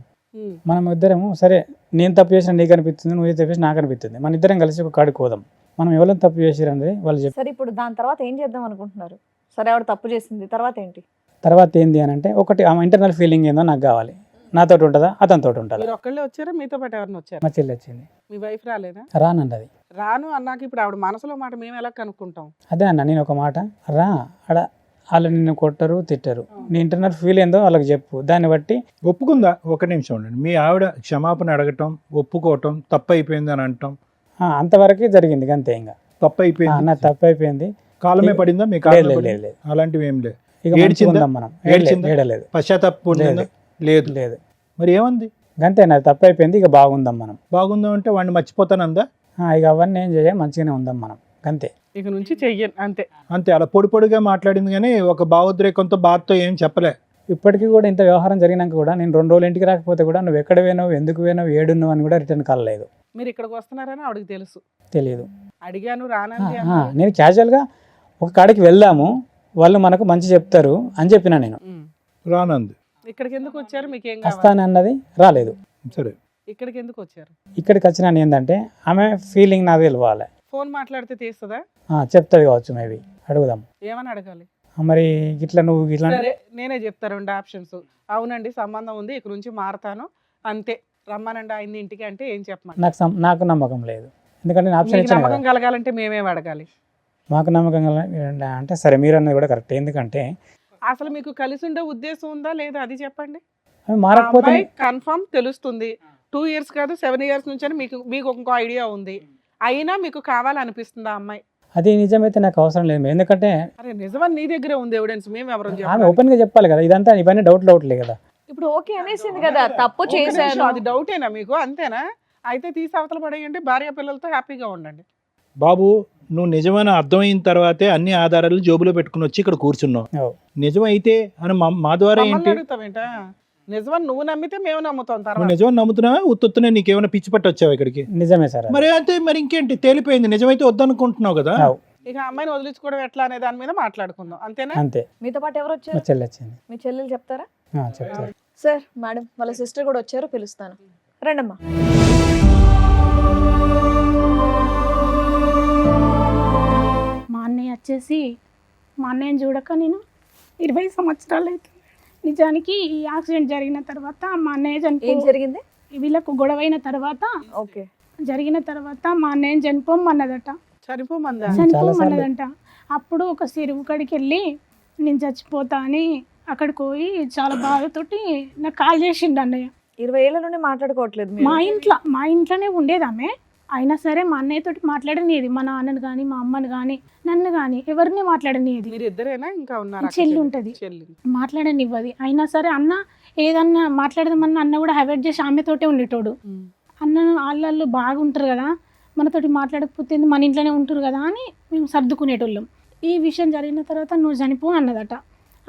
మనం ఇద్దరము సరే, నేను తప్పు చేసిన నీకు అనిపిస్తుంది, నువ్వు తప్పు చేసి నాకు అనిపిస్తుంది, మన ఇద్దరం కలిసి ఒక కాడికి పోదాం, మనం ఎవరైనా తప్పు చేసిరనేది వాళ్ళు చెప్పి. సరే, ఇప్పుడు దాని తర్వాత ఏం చేద్దాం అనుకుంటున్నారు? సరే, ఆవిడ తప్పు చేసింది, తర్వాత ఏంటి? తర్వాత ఏంది అని అంటే, ఒకటి ఆమె ఇంటర్నల్ ఫీలింగ్ ఏందో నాకు కావాలి. నాతో ఉంటుందా, అతనితో ఉంటుందా? మీరు ఒక్కళ్ళే వచ్చారా, మీతో పాటు ఎవరిని వచ్చారు? మా చెల్లి వచ్చింది. మీ వైఫ్ రాలేదా? రానండి. అది రాను అన్నాక ఇప్పుడు ఆవిడ మనసులో మాట మేము ఎలా కనుక్కుంటాం? అదే అన్న, నేను ఒక మాట రా, అడ వాళ్ళు నిన్ను కొట్టరు తిట్టరు, నీ ఇంటర్నల్ ఫీల్ ఏందో వాళ్ళకి చెప్పు, దాన్ని బట్టి ఒప్పుకుందా. ఒక నిమిషం ఉండండి, మీ ఆవిడ క్షమాపణ అడగటం, ఒప్పుకోవటం, తప్పు అయిపోయింది అని అంటాం, అంతవరకే జరిగింది. అంతే, ఇంకా తప్పు అయిపోయింది, నా తప్పు అయిపోయింది. కాలమే పడిందా మీకు? అలాంటివి ఏం లేదు. ఏడలేదు, పశ్చాత్తాపం లేదు లేదు. మరి ఏముంది? అంతే, నాది తప్పు అయిపోయింది, ఇక బాగుందాం మనం. బాగుందాం అంటే వాడిని మర్చిపోతానందా? ఇక అవన్నీ ఏం చేయ మంచిగానే ఉందాం మనం అంతే. ఇక నుంచి చెయ్యను అంతే. అంతే, అలా పొడి పొడిగా మాట్లాడింది కానీ ఒక భావోద్రేకంతో బాధతో ఏం చెప్పలే. ఇప్పటికీ కూడా ఇంత వ్యవహారం జరిగినాక కూడా నేను 2 రోజులు ఇంటికి రాకపోతే కూడా నువ్వు ఎక్కడ పోయినావు, ఎందుకు పోయినావు, ఏడున్నావు అని కూడా రిటర్న్ కాల్ లేదు. మీరు ఇక్కడికి వస్తున్నారని ఆవిడకి తెలుసు, తెలియదు. అడిగాను రానంది అన్నా. నేను క్యాజువల్గా ఒక కాడికి వెళ్దాము, వాళ్ళు మనకు మంచి చెప్తారు అని చెప్పినా నేను. రానంది. ఇక్కడికి ఎందుకు వచ్చారు, మీకేం కావాలి? వస్తాను అన్నది రాలేదు. సరే, ఇక్కడికి ఎందుకు వచ్చారు? ఇక్కడికి వచ్చినాను ఏంటంటే ఆమె ఫీలింగ్ నాకు తెలియాలి. ఫోన్ మాట్లాడితే తీస్తుందా? చెప్తుంది కావచ్చు, మేబీ అడుగుదాం. ఏమని అడగాలి? మరి ఇట్లా నువ్వు ఇట్లా సరే నేనే చెప్తా 2 ఆప్షన్స్. అవునండి సంబంధం ఉంది, ఇక్కడ నుంచి మారతాను అంతే, రమ్మనండి ఆయన ఇంటికి అంటే ఏం చెప్పమని? నాకు నమ్మకం లేదు, ఎందుకంటే నేను ఆప్షన్ మీకు ఇచ్చాను నమ్మకం కదా. కలగాలంటే మేమేం అడగాలి? మాకు నమ్మకం అంటే సరే మీరు అన్నది కూడా కరెక్ట్. ఎందుకంటే అసలు మీకు కలిసి ఉండే ఉద్దేశం ఉందా లేదా అది చెప్పండి. అవి మారకపోతే కన్ఫర్మ్ తెలుస్తుంది. 2 years కాదు 7 years నుంచి అని మీకు ఇంకో ఐడియా ఉంది, అయినా మీకు కావాలనిపిస్తుంది ఆ అమ్మాయి. అది నిజమైతే నాకు అవసరం లేదు. ఎందుకంటే అరే నిజమని నీ దగ్గరే ఉంది ఎవిడెన్స్, మేము ఎవరు ఆమె ఓపెన్ గా చెప్పాలి కదా. ఇదంతా ఇవన్నీ డౌట్లే కదా. ఇప్పుడు ఓకే అనేసింది కదా, తప్పు చేశాను. అది డౌటేనా మీకు? అంతేనా? అయితే తీసి అవతల పడేయండి, భార్య పిల్లలతో హ్యాపీగా ఉండండి. బాబు నువ్వు నిజమైన అర్థమైన తర్వాతే అన్ని ఆధారాలు జోబులో పెట్టుకుని వచ్చి ఇక్కడ కూర్చున్నావు. ఓ. నిజమైతే అని మా ద్వారా మమ్మల్ని ఏంటి? అడుగుతావేంటా? నిజమని నువ్వు నమ్మితే మేము నమ్ముతాం. నువ్వు తర్వాత నిజమని నమ్ముతున్నావా? ఉత్తొత్తునే నీకేమైనా పిచ్చి పట్టి వచ్చావు ఇక్కడికి? నిజమే సార్. మరి అంతే, మరి ఇంకేంటి, తేలిపోయింది. నిజమైతే వద్దనుకుంటున్నావు కదా. ఇక అమ్మాయిని వదిలించుకోవడం ఎట్లా అనే దాని మీద మాట్లాడుకుందాం, అంతేనా? అంతే. మీతో పాటు ఎవరు మా వచ్చారు? చెల్లి వచ్చింది. మీ చెల్లెలు చెప్తారా? చెప్తారు. సార్ మేడం వాళ్ళ సిస్టర్ కూడా వచ్చారు, పిలుస్తాను. రండమ్మా. మా అన్నయ్య వచ్చేసి, మా అన్నయ్యని చూడక నేను 20 సంవత్సరాలు అవుతుంది. నిజానికి ఈ యాక్సిడెంట్ జరిగిన తర్వాత మా అన్నయ్య ఏం చనిపో, జరిగింది? వీళ్ళకు గొడవైన తర్వాత ఓకే. జరిగిన తర్వాత మా అన్నయ్యని చనిపోమన్నదట. చనిపోమందా? చనిపోమన్నదంట. అప్పుడు ఒక చెరువు కాడికి వెళ్ళి నేను చచ్చిపోతా అని అక్కడికి పోయి చాలా బాధతోటి నాకు కాల్ చేసిండు అన్నయ్య. 20 ఏళ్ళ నుండి మాట్లాడుకోవట్లేదు మీరు? మా ఇంట్లోనే ఉండేది ఆమె. అయినా సరే మా అన్నయ్యతోటి మాట్లాడనిది, మా నాన్నని కానీ మా అమ్మని కానీ నన్ను కానీ ఎవరిని మాట్లాడనిది. మీరు ఇద్దరేనా ఇంకా ఉన్నారు? చెల్లి ఉంటది, మాట్లాడనివ్వది. అయినా సరే అన్న ఏదన్నా మాట్లాడదామన్నా అన్న కూడా అవాయిడ్ చేసి ఆమెతోటే ఉండేటోడు. అన్న వాళ్ళు బాగుంటారు కదా, మనతోటి మాట్లాడకపోతే మన ఇంట్లోనే ఉంటారు కదా అని మేము సర్దుకునేటోళ్ళం. ఈ విషయం జరిగిన తర్వాత నువ్వు చనిపో అన్నదట.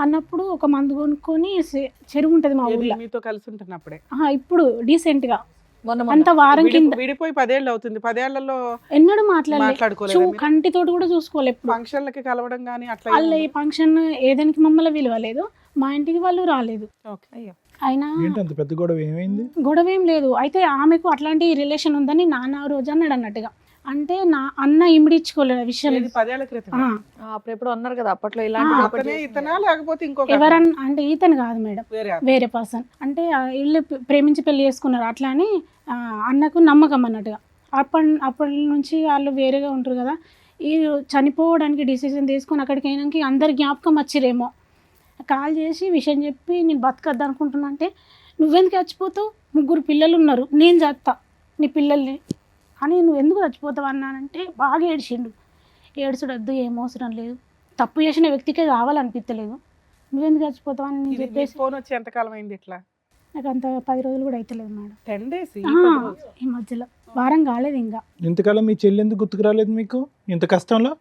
అన్నప్పుడు ఒక మందు కొనుక్కొని చెరువు ఉంటుంది మా ఊర్లో, మీతో కలిసి ఉంటున్నప్పుడే. ఇప్పుడు డీసెంట్గా మొన్న అంత వారం కింద. విడిపోయి 10 ఏళ్ళు అవుతుంది. 10 ఏళ్లలో ఎన్నడూ మాట్లాడలేదు, మాట్లాడుకోలేదు. కంటితోటి కూడా చూసుకోలేదు. ఫంక్షన్లకి కలవడం కానీ అట్లా వాళ్ళు ఈ ఫంక్షన్ ఏదానికి మమ్మల్ని విలువలేదు, మా ఇంటికి వాళ్ళు రాలేదు. అయ్యో. అయినా ఏంటి అంత పెద్ద గొడవ ఏమైంది? గొడవ ఏం లేదు. అయితే ఆమెకు అట్లాంటి రిలేషన్ ఉందని నాన్న రోజు అన్నాడు అన్నట్టుగా. అంటే నా అన్న ఇమిడించుకోలేదు ఆ విషయం. 10 ఏళ్ల క్రితం. అప్పుడెప్పుడు అన్నారు కదా అప్పట్లో ఇలాంటి ఇతనా లేకపోతే ఇంకొక ఎవరన్నా అంటే ఈతను కాదు మేడం, వేరే వేరే పర్సన్. అంటే వీళ్ళు ప్రేమించి పెళ్లి చేసుకున్నారు. అట్లా అని అన్నకు నమ్మకం అన్నట్టుగా. అప్పటి నుంచి వాళ్ళు వేరేగా ఉంటారు కదా. ఈ చనిపోవడానికి డిసిజన్ తీసుకొని అక్కడికి అయినాక అందరి జ్ఞాపకం వచ్చిరేమో. కాల్ చేసి విషయం చెప్పి నేను బతకద్దు అనుకుంటున్నా అంటే, నువ్వెందుకు చచ్చిపోతావు, 3 పిల్లలు ఉన్నారు, నేను చేస్తా నీ పిల్లల్ని అని, నువ్వు ఎందుకు చచ్చిపోతావు అన్నానంటే బాగా ఏడ్చిండు. ఏడ్చుడొద్దు, ఏం అవసరం లేదు, తప్పు చేసిన వ్యక్తికే కావాలనిపించలేదు, నువ్వెందుకు చచ్చిపోతావు అని నేను చెప్పేసి. ఫోన్ వచ్చి ఎంతకాలం అయింది ఇట్లా? నాకు అంత 10 రోజులు కూడా అవుతలేదు మేడం. 10 days ఈ మధ్యలో వారం కాలేదు ఇంకా. ఇంతకాలం మీ చెల్లి ఎందుకు గుర్తుకు రాలేదు మీకు ఇంత కష్టంలో?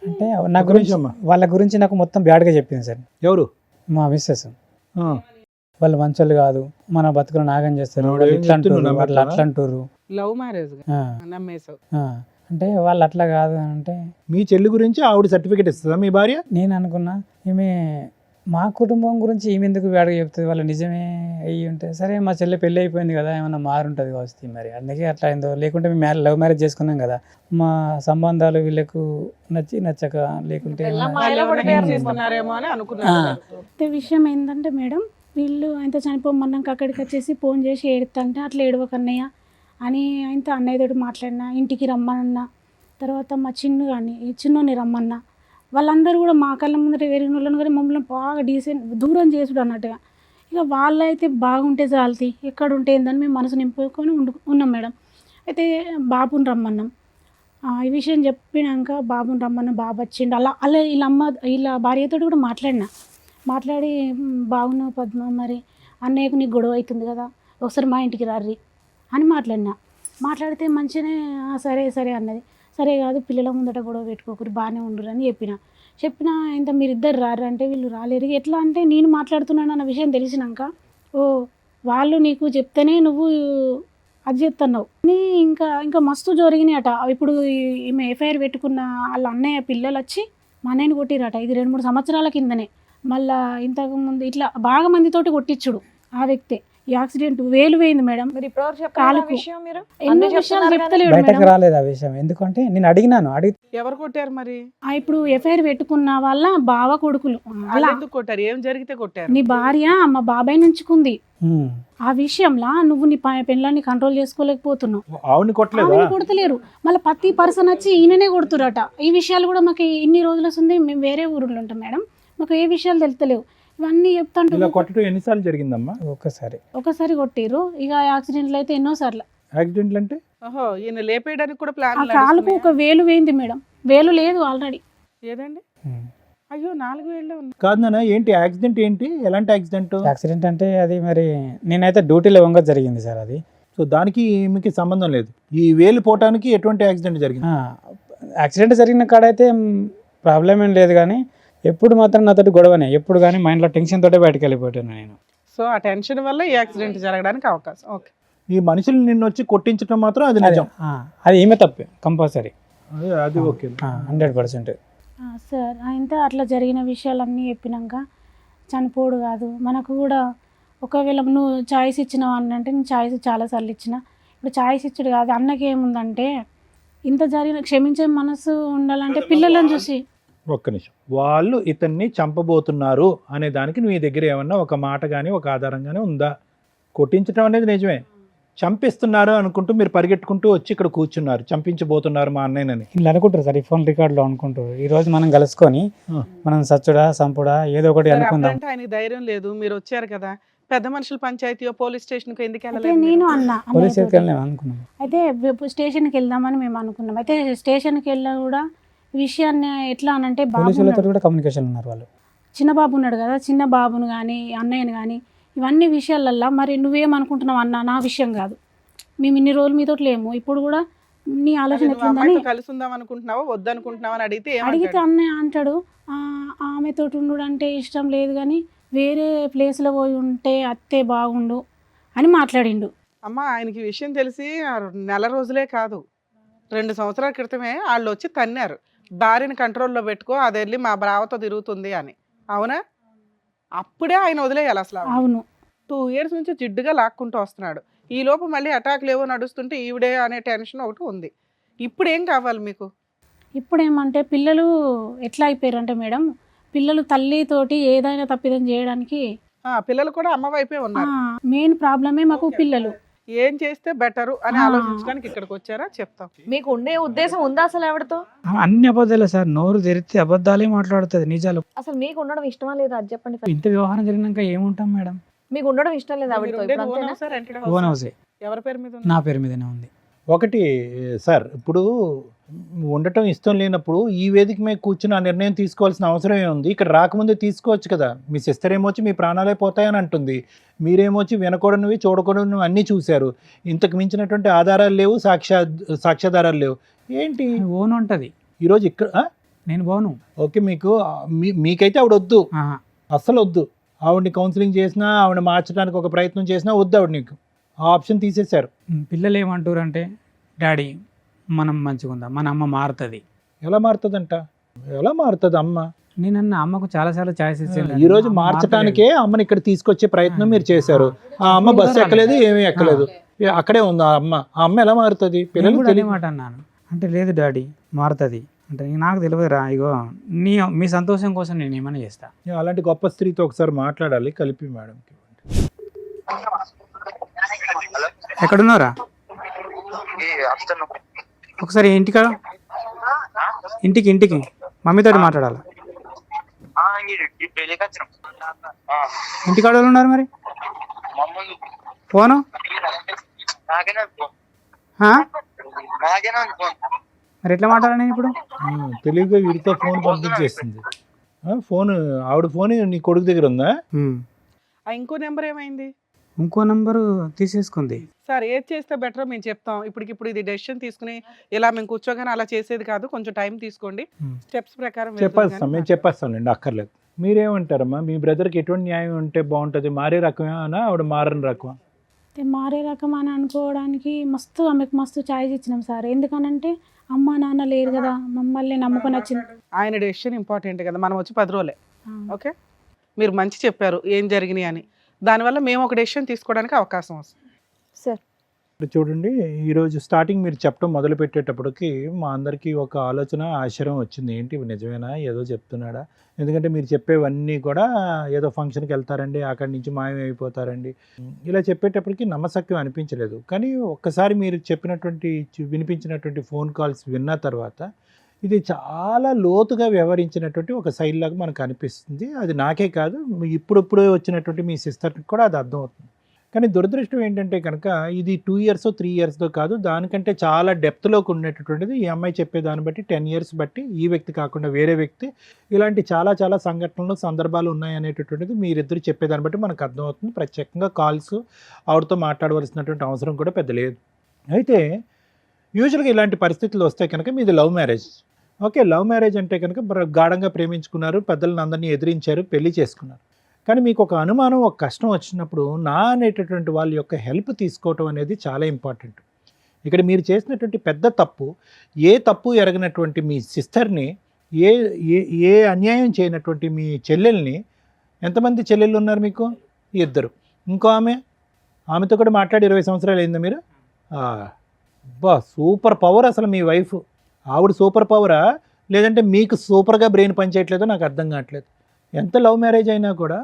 అంటే నా గురించి వాళ్ళ గురించి నాకు మొత్తం బ్యాడ్గా చెప్పింది సార్. ఎవరు? మా మిస్సెస్. ఆ. వాళ్ళు మంచోళ్ళు కాదు, మన బతుకులు నాగం చేస్తారు, ఆవిడ వాళ్ళు ఏం ఇట్లా అంటారు, చెప్తుందో వాళ్ళు అట్లా అంటారు. లవ్ మ్యారేజ్ నమ్మేసావు. అంటే వాళ్ళు అట్లా కాదు అంటే మీ చెల్లి గురించి ఆవిడ సర్టిఫికేట్ ఇస్తుందా మీ భార్య? నేను అనుకున్నా ఈమె మా కుటుంబం గురించి ఈమె ఎందుకు బ్యాడ్గా చెప్తుంది, వాళ్ళు నిజమే అయ్యి ఉంటే సరే మా చెల్లి పెళ్ళి అయిపోయింది కదా, ఏమన్నా మారుంటుంది కావచ్చు మరి, అందుకే అట్లా అయిందో. లేకుంటే మేము లవ్ మ్యారేజ్ చేసుకున్నాం కదా, మా సంబంధాలు వీళ్ళకు నచ్చక లేకుంటే తీసుకున్నారేమో అని అనుకున్నాను. విషయం ఏంటంటే మేడం, వీళ్ళు ఆయన చనిపోమన్నాక అక్కడికి వచ్చేసి ఫోన్ చేసి ఏడుతుంటే అట్లా ఏడవకన్నయ్య అని ఆయనతో అన్నయ్యతోటి మాట్లాడినా, ఇంటికి రమ్మన్నా. తర్వాత మా చిన్ను కానీ ఈ చిన్నోని రమ్మన్నా. వాళ్ళందరూ కూడా మా కళ్ళ ముందర వేరే వాళ్ళని కానీ మమ్మల్ని బాగా దూరం చేసుడు అన్నట్టుగా. ఇక వాళ్ళైతే బాగుంటే చాలతి, ఎక్కడ ఉంటే ఏందని మేము మనసు నింపుకొని ఉన్నాం మేడం. అయితే బాబుని రమ్మన్నాం. ఈ విషయం చెప్పినాక బాబుని రమ్మన్నా, బాబు వచ్చిండు. అలా వీళ్ళ భార్యతో కూడా మాట్లాడి బాగున్నావు పద్మ, మరి అన్నయ్యకు నీకు గొడవ అవుతుంది కదా, ఒకసారి మా ఇంటికి రారి అని మాట్లాడినా. మాట్లాడితే మంచిగానే సరే సరే అన్నది. సరే కాదు పిల్లల ముందట గొడవ పెట్టుకోకూరి బాగానే ఉండురు అని చెప్పిన ఇంత మీరిద్దరు రారు అంటే వీళ్ళు రాలేరు. ఎట్లా అంటే నేను మాట్లాడుతున్నాను అన్న విషయం తెలిసినాక ఓ వాళ్ళు నీకు చెప్తేనే నువ్వు అది చేస్తున్నావు అని ఇంకా మస్తు జరిగినాయట. ఇప్పుడు ఈమె ఎఫ్ఐఆర్ పెట్టుకున్న వాళ్ళ అన్నయ్య పిల్లలు వచ్చి మా అన్నయ్యని కొట్టిరట. ఇది 2-3 సంవత్సరాల కిందనే. మళ్ళా ఇంతకుముందు ఇట్లా బాగా మందితోటి కొట్టించుడు ఆ వ్యక్తే. ఈ యాక్సిడెంట్ వేలు పోయింది మేడం. మీరు ఇప్పటివరకు చెప్పాలి కాలుకు. విషయం మీరు ఎన్నో అన్నీ విషయాలు చెప్తున్నారు చెప్తలేడు బయటకు మేడం. రాలేదు ఆ విషయం. ఎందుకంటే నేను అడిగినాను, ఎవరు కొట్టారు మరి? ఇప్పుడు ఎఫ్ఐఆర్ పెట్టుకున్న వాళ్ళ బావ కొడుకులు వాళ్ళు అలా ఎందుకు కొట్టారు? ఏం జరిగితే కొట్టారు? నీ భార్య మా బాబాయ్ నుంచుకుంది. ఉమ్, ఆ విషయంలో నువ్వు నీ పెళ్ళాన్ని కంట్రోల్ చేసుకోలేకపోతున్నావు. ఆవిడని కొట్టలేదా? ఆమెను కొడతలేరు. మళ్ళీ ప్రతి పర్సన్ వచ్చి ఈయననే కొడుతురట. ఈ విషయాలు కూడా మాకు ఇన్ని రోజులు వస్తుంది. మేము వేరే ఊరిలో ఉంటాం మేడం. మాకు ఏ విషయాలు తెలుస్తలేవు. ఇవన్నీ ఇలా చెప్తాంటే కొట్టడం ఎన్నిసార్లు జరిగిందమ్మా? ఒక్కసారి ఒకసారి కొట్టిరు. ఇక యాక్సిడెంట్లు అయితే ఎన్నోసార్లు. యాక్సిడెంట్లు అంటే ఓహో, ఈయన లేపేయడానికి కూడా ఆ ప్లాన్ కాలుకు ఒక వేలు వేయింది మేడం. వేలు లేదు ఆల్రెడీ. ఏదండి? ఉమ్. అయ్యో 4 వేళ్ళు ఉన్నాయి. కాదు నాన్న, ఏంటి యాక్సిడెంట్? ఏంటి ఎలాంటి యాక్సిడెంట్? యాక్సిడెంట్ అంటే అది మరి నేనైతే డ్యూటీలో వంగ జరిగింది సార్ అది. సో దానికి మీకు సంబంధం లేదు. ఈ వేలు పోవటానికి ఎటువంటి యాక్సిడెంట్ జరిగింది? యాక్సిడెంట్ జరిగిన కాడైతే ప్రాబ్లం ఏం లేదు, కానీ ఎప్పుడు మాత్రం నాతోటి గొడవనే. ఎప్పుడు కానీ మైండ్లో టెన్షన్ తోటే బయటకు వెళ్ళిపోయాను నేను. సో ఆ టెన్షన్ వల్ల ఈ యాక్సిడెంట్ జరగడానికి అవకాశం. ఓకే. ఈ మనుషులు నిన్ను వచ్చి కొట్టించడం మాత్రం అది నిజం. అది ఈమె తప్పే కంపల్సరీ, అది ఓకే. 100%. సార్ ఇంత అట్లా జరిగిన విషయాలన్నీ చెప్పినాక చనిపోడు కాదు మనకు కూడా. ఒకవేళ నువ్వు ఛాయిస్ ఇచ్చినావు అని అంటే నేను ఛాయిస్ చాలాసార్లు ఇచ్చిన. ఇప్పుడు ఛాయిస్ ఇచ్చుడు కాదు. అన్నకి ఏముందంటే ఇంత జరిగిన క్షమించే మనసు ఉండాలంటే పిల్లలను చూసి. ఒక్క నిమిషం. వాళ్ళు ఇతన్ని చంపబోతున్నారు అనే దానికి నీ దగ్గర ఏమన్నా ఒక మాట కానీ ఒక ఆధారం కానీ ఉందా? కొట్టించడం అనేది నిజమే. చంపిస్తున్నారు అనుకుంటూ మీరు పరిగెట్టుకుంటూ వచ్చి ఇక్కడ కూర్చున్నారు, చంపించబోతున్నారు మా అన్నయ్యనని. ఇలా అనుకుంటారు సార్, ఈ ఫోన్ రికార్డులో అనుకుంటారు. ఈ రోజు మనం కలుసుకొని మనం సచ్చుడా సంపుడా ఏదో ఒకటి సరే, అనుకుందాం. అప్పుడంటే ఆయనకి ధైర్యం లేదు. మీరు వచ్చారు కదా, పెద్ద మనుషుల పంచాయతీ పోలీస్ స్టేషన్ కి ఎందుకు అయితే వెళ్ళలేదు? నేను అన్నా పోలీస్ అన్నయ్యతోటి. వెళ్ళాం అనుకున్నాం. అయితే స్టేషన్కి వెళ్దామని మేము అనుకున్నాం. అయితే స్టేషన్కి వెళ్ళా కూడా ఈ విషయాన్ని ఎట్లా అనంటే బాబు పోలీసులతో ఉన్నాడు. కూడా కమ్యూనికేషన్ ఉన్నారు వాళ్ళు. చిన్న బాబు ఉన్నాడు కదా, చిన్న బాబును కానీ అన్నయ్యను కానీ ఇవన్నీ విషయాలల్లో మరి నువ్వేమనుకుంటున్నావు అన్న, నా విషయం కాదు. మేము ఇన్ని రోజులు మీతో లేము. ఇప్పుడు కూడా నీ ఆలోచన నువ్వు ఎట్లుందని అమ్మాయితో కలిసి ఉందాం అనుకుంటున్నావా వద్దనుకుంటున్నావా అని అడిగితే అడిగితే ఏమంటాడు? అన్నయ్య అంటాడు ఆమెతో ఉండు అంటే ఇష్టం లేదు కానీ వేరే ప్లేస్లో పోయి ఉంటే అత్తే బాగుండు అని మాట్లాడిండు. అమ్మ, ఆయనకి ఈ విషయం తెలిసి 4 రోజులే కాదు, 2 సంవత్సరాల క్రితమే వాళ్ళు వచ్చి తన్నారు, భార్యని కంట్రోల్లో పెట్టుకో, అది వెళ్ళి మా బ్రావతో తిరుగుతుంది అని. అవునా? అప్పుడే ఆయన వదిలేయాలి అసలు. అవును. 2 ఇయర్స్ నుంచి జిడ్డుగా లాక్కుంటూ వస్తున్నాడు. ఈ లోపు మళ్ళీ అటాక్లు ఏవో నడుస్తుంటే ఈవిడే అనే టెన్షన్ ఒకటి ఉంది. ఇప్పుడు ఏం కావాలి మీకు? ఇప్పుడు ఏమంటే పిల్లలు ఎట్లా అయిపోయారంటే మేడం, పిల్లలు తల్లితోటి ఏదైనా తప్పిదం చేయడానికి పిల్లలు కూడా అమ్మ వైపే ఉన్నారు. మెయిన్ ప్రాబ్లమే మాకు పిల్లలు. ఏం చేస్తే బెటరు అని ఆలోచించడానికి ఇక్కడికి వచ్చారా? చెప్తాం. మీకు ఉండే ఉద్దేశం ఉందా అసలు ఆవిడతో? అన్ని అబద్ధాలే సార్. నోరు తెరిస్తే అబద్ధాలే మాట్లాడుతుంది, నిజాలు. అసలు మీకు ఉండడం ఇష్టమా లేదా అది చెప్పండి first. ఇంత వ్యవహారం జరిగినాక ఏముంటాం మేడం? మీకు ఉండడం ఇష్టం లేదా మీరు ఆవిడతో? ఉండేది ఇప్పుడు ఓన్ అంతేనా? హౌసా, రెంటెడ్ ఓన్ హౌసా? హౌసే. ఎవరి పేరు మీద ఉంది? నా పేరు మీదనే ఉంది. ఒకటి సార్, ఇప్పుడు ఉండటం ఇష్టం లేనప్పుడు ఈ వేదిక మీద కూర్చుని ఆ నిర్ణయం తీసుకోవాల్సిన అవసరం ఏముంది? ఇక్కడ రాకముందే తీసుకోవచ్చు కదా. మీ సిస్టర్ ఏమొచ్చి మీ ప్రాణాలే పోతాయని అంటుంది, మీరేమొచ్చి వినకూడనివి చూడకూడనివి అన్నీ చూశారు. ఇంతకు మించినటువంటి ఆధారాలు లేవు, సాక్ష్యాధారాలు లేవు. ఏంటి ఓన్ ఉంటుంది. ఈరోజు ఇక్కడ నేను పోను. ఓకే, మీకైతే ఆవిడ వద్దు, ఆహా. అస్సలు వద్దు. ఆవిడని కౌన్సిలింగ్ చేసినా, ఆవిడ మార్చడానికి ఒక ప్రయత్నం చేసినా వద్దు ఆవిడ. నీకు ఆ ఆప్షన్ తీసేశారు. పిల్లలు ఏమంటారు అంటే, డాడీ మనం మంచిగా ఉందాం, మన అమ్మ మారుతుంది. ఎలా మారుతుందంట? ఎలా మారుతుంది అమ్మ? నేనన్న అమ్మకు చాలాసార్లు ఛాయిస్ ఇచ్చాను. ఈ రోజు మార్చడానికే అమ్మని ఇక్కడ తీసుకొచ్చే ప్రయత్నం మీరు చేశారు. ఆ అమ్మ బస్సు ఎక్కలేదు, ఏమీ ఎక్కలేదు, అక్కడే ఉంది ఆ అమ్మ. ఆ అమ్మ ఎలా మారుతుంది? పిల్లలు అదే తెలియదు. మాట అన్నాను. అంటే లేదు డాడీ మారుతుంది అంటే, నాకు తెలియదురా, ఇగో మీ సంతోషం కోసం నేను ఏమైనా చేస్తా. అలాంటి గొప్ప స్త్రీతో ఒకసారి మాట్లాడాలి, కలిపి మేడంకి. ఎక్కడున్నారా? ఒకసారి ఇంటికి మమ్మీతో మాట్లాడాలి. ఇంటికాడ వాళ్ళు ఉన్నారు మరి? ఫోను మరి ఎట్లా మాట్లాడాలి ఇప్పుడు? తెలివిగా వీడితో ఫోన్ పంపించేస్తుంది. ఫోన్ ఆవిడ ఫోన్ నీ కొడుకు దగ్గర ఉందా? ఇంకో నెంబర్ ఏమైంది? ఇంకో నంబరు తీసేసుకుంది. సార్ ఏది చేస్తే బెటర్ మేము చెప్తాం. ఇప్పుడు ఇది డెసిషన్ తీసుకుని ఇలా మేము కూర్చోగానే అలా చేసేది కాదు. కొంచెం టైం తీసుకోండి. Hmm. స్టెప్స్ ప్రకారం వెళ్దాం చెప్పేస్తాం, కానీ మేము చెప్పేస్తాంలేండి, అక్కర్లేదు. మీరేమంటారమ్మా? మీ బ్రదర్కి ఎటువంటి న్యాయం ఉంటే బాగుంటుంది? మారే రకమేనా ఆవిడ మారని రకమా? అయితే మారే రకం అని అనుకోవడానికి ఆమెకు మస్తు ఛాయిస్ ఇచ్చినాం సార్. ఎందుకనంటే అమ్మ నాన్న లేరు కదా, మమ్మల్ని నమ్ముకొని వచ్చింది. ఆయన డెసిషన్ ఇంపార్టెంట్ కదా. మనం వచ్చి 10 రోజులే. ఆ, ఓకే, మీరు మంచి చెప్పారు ఏం జరిగినాయి అని. దానివల్ల మేము ఒక డెసిషన్ తీసుకోవడానికి అవకాశం వస్తుంది. సార్ ఇప్పుడు చూడండి, ఈరోజు స్టార్టింగ్ మీరు చెప్పడం మొదలు పెట్టేటప్పటికి మా అందరికీ ఒక ఆలోచన, ఆశ్చర్యం వచ్చింది. ఏంటి ఇవి నిజమేనా, ఏదో చెప్తున్నాడా? ఎందుకంటే మీరు చెప్పేవన్నీ కూడా ఏదో ఫంక్షన్కి వెళ్తారండి, అక్కడి నుంచి మాయమైపోతారండి, ఇలా చెప్పేటప్పటికి నమ్మశక్యం అనిపించలేదు. కానీ ఒక్కసారి మీరు చెప్పినటువంటి వినిపించినటువంటి ఫోన్ కాల్స్ విన్న తర్వాత ఇది చాలా లోతుగా వ్యవహరించినటువంటి ఒక శైలి లాగా మనకు అనిపిస్తుంది. అది నాకే కాదు, ఇప్పుడిప్పుడే వచ్చినటువంటి మీ సిస్టర్కి కూడా అది అర్థమవుతుంది. కానీ దురదృష్టం ఏంటంటే కనుక ఇది 2 years 3 years కాదు, దానికంటే చాలా డెప్త్లోకి ఉండేటటువంటిది. ఈ అమ్మాయి చెప్పేదాన్ని బట్టి 10 years బట్టి, ఈ వ్యక్తి కాకుండా వేరే వ్యక్తి, ఇలాంటి చాలా చాలా సంఘటనలు, సందర్భాలు ఉన్నాయనేటటువంటిది మీరిద్దరు చెప్పేదాన్ని బట్టి మనకు అర్థమవుతుంది. ప్రత్యేకంగా కాల్స్ ఆవిడతో మాట్లాడవలసినటువంటి అవసరం కూడా పెద్ద లేదు. అయితే యూజువల్గా ఇలాంటి పరిస్థితులు వస్తే కనుక మీది love marriage. Okay, love marriage అంటే కనుక గాఢంగా ప్రేమించుకున్నారు, పెద్దలను అందరినీ ఎదిరించారు, పెళ్లి చేసుకున్నారు. కానీ మీకు ఒక అనుమానం, ఒక కష్టం వచ్చినప్పుడు నా అనేటటువంటి వాళ్ళ యొక్క హెల్ప్ తీసుకోవటం అనేది చాలా ఇంపార్టెంట్. ఇక్కడ మీరు చేసినటువంటి పెద్ద తప్పు, ఏ తప్పు ఎరగనటువంటి మీ సిస్టర్ని, ఏ ఏ ఏ అన్యాయం చేయనటువంటి మీ చెల్లెల్ని, ఎంతమంది చెల్లెళ్ళు ఉన్నారు మీకు? 2. ఇంకో ఆమెతో కూడా మాట్లాడి 20 సంవత్సరాలు అయిందా మీరు? బా, సూపర్ పవర్ అసలు మీ వైఫ్. ఆవిడ సూపర్ పవరా, లేదంటే మీకు సూపర్గా బ్రెయిన్ పనిచేయట్లేదో నాకు అర్థం కావట్లేదు. ఎంత లవ్ మ్యారేజ్ అయినా కూడా